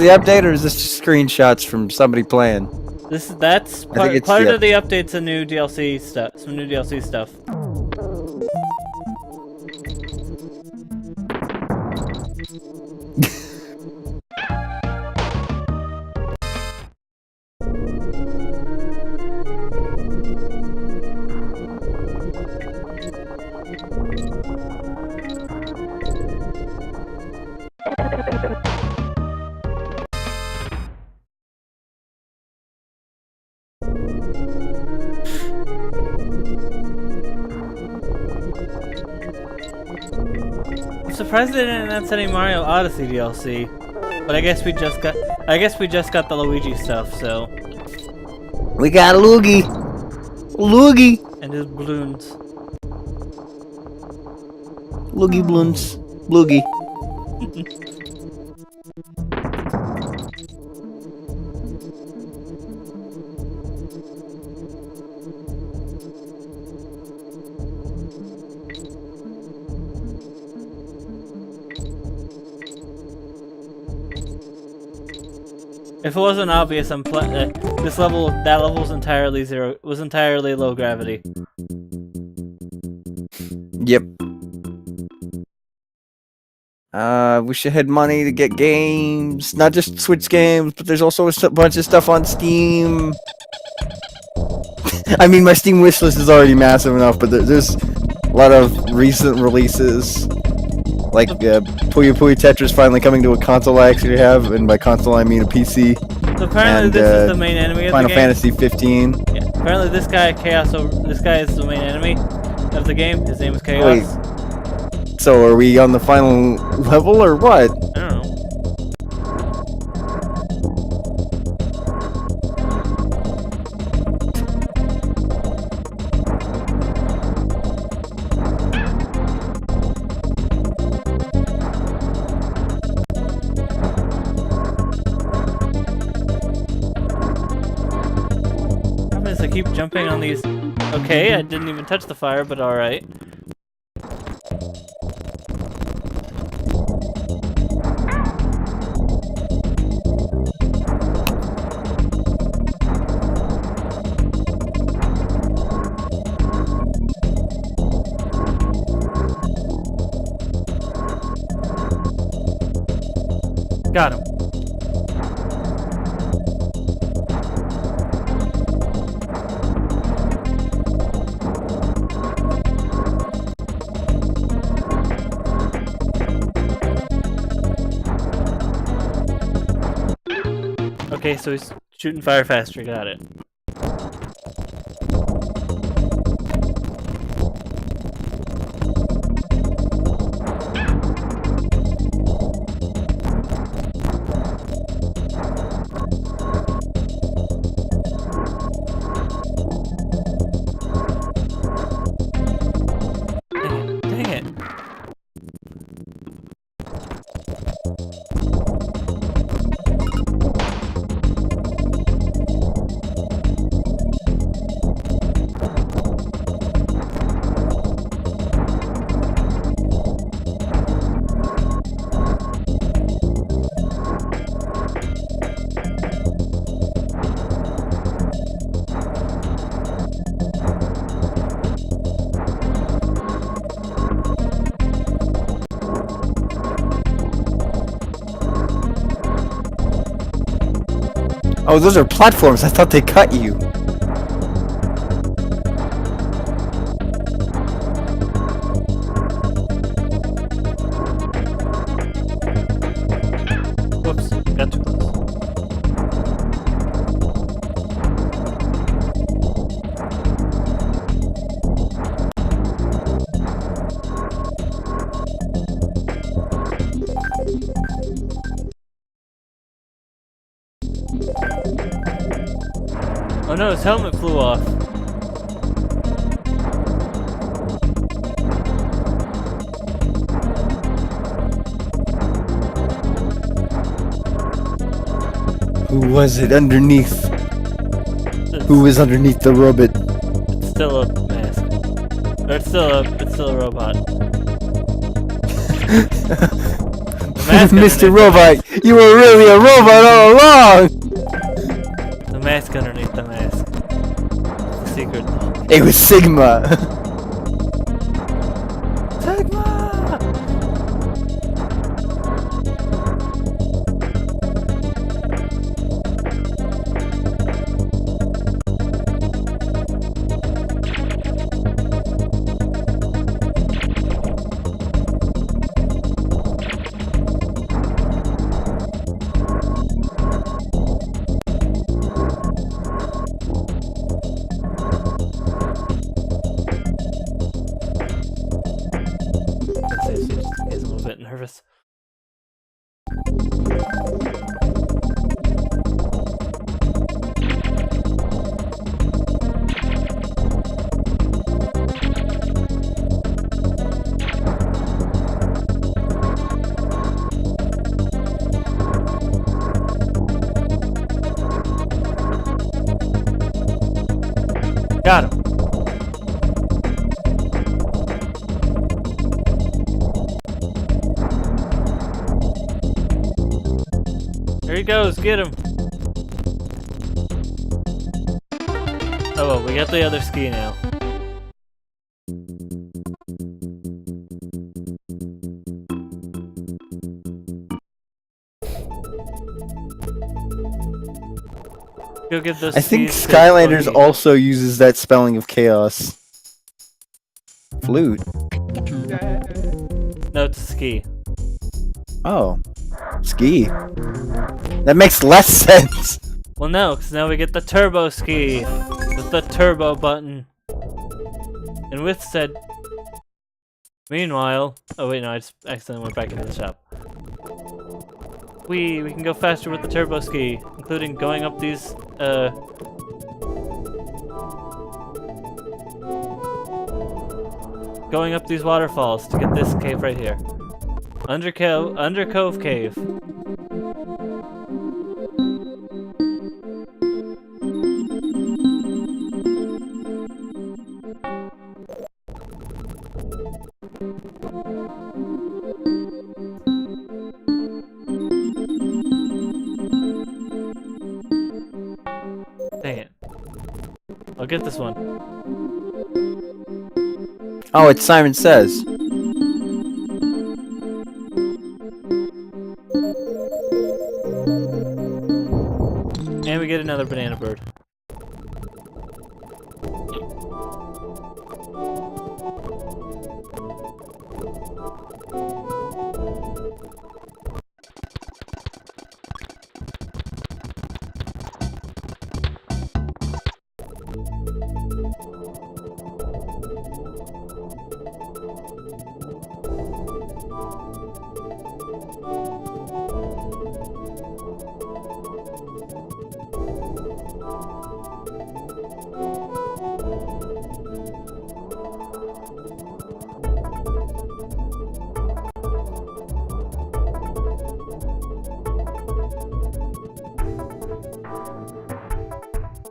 update, or is this just screenshots from somebody playing? That's part of the update's a new DLC stuff. Some new DLC stuff. I'm surprised they didn't announce any Mario Odyssey DLC, but I guess we just got the Luigi stuff, so. We got Luigi, And his balloons. Luigi balloons, Luigi. If it wasn't obvious, that level was entirely low gravity. Yep. Wish I had money to get games, not just Switch games, but there's also a bunch of stuff on Steam. I mean, my Steam wishlist is already massive enough, but there's a lot of recent releases, like Puyo Puyo Tetris finally coming to a console I actually have, and by console I mean a PC. So apparently and, this is the main enemy of Final the game. Fantasy 15. Yeah. Apparently this guy Chaos. So this guy is the main enemy of the game. His name is Chaos. Wait. So are we on the final level or what? I don't know. I keep jumping on these. Okay, I didn't even touch the fire, but alright. Got him. Okay, so he's shooting fire faster, got it. Dang it. Oh, those are platforms. I thought they cut you. Whoops, got too close. Oh no, his helmet flew off. Who was it underneath? It's, Who is underneath the robot? it's still a mask. Or it's still a robot. Mask Mr. underneath Robot, you were really a robot all along! The mask underneath the mask. It's a secret though. It was Sigma! Sigma! She just is a little bit nervous. Got him. There he goes, get him. Oh well, we got the other ski now. Go get those. I think skis to Skylanders Boogie. also uses that spelling of chaos. Flute. No, it's a ski. Oh. Ski. That makes less sense. Well, no, because now we get the turbo ski with the turbo button. And with said. Meanwhile, oh wait, no, I just accidentally went back into the shop. We can go faster with the turbo ski, including going up these waterfalls to get this cave right here. Under Cove Cave. Dang it. I'll get this one. Oh, it's Simon Says. And we get another banana bird.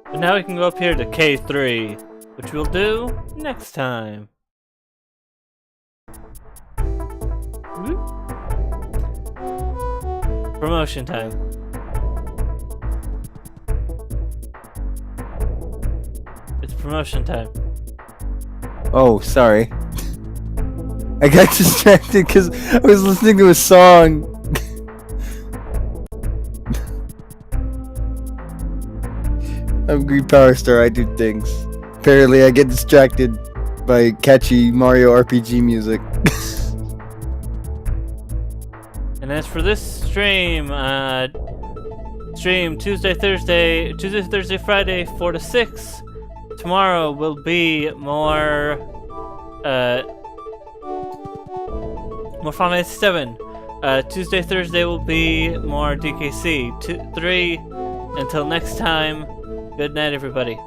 But now we can go up here to K3, which we'll do next time. Woo. Promotion time. It's promotion time. Oh, sorry. I got distracted because I was listening to a song. I'm Green Power Star, I do things. Apparently I get distracted by catchy Mario RPG music. And as for this stream, Tuesday, Thursday, Friday, 4 to 6. Tomorrow will be more Final Fantasy 7. Tuesday, Thursday will be more DKC. 3. Until next time, good night, everybody.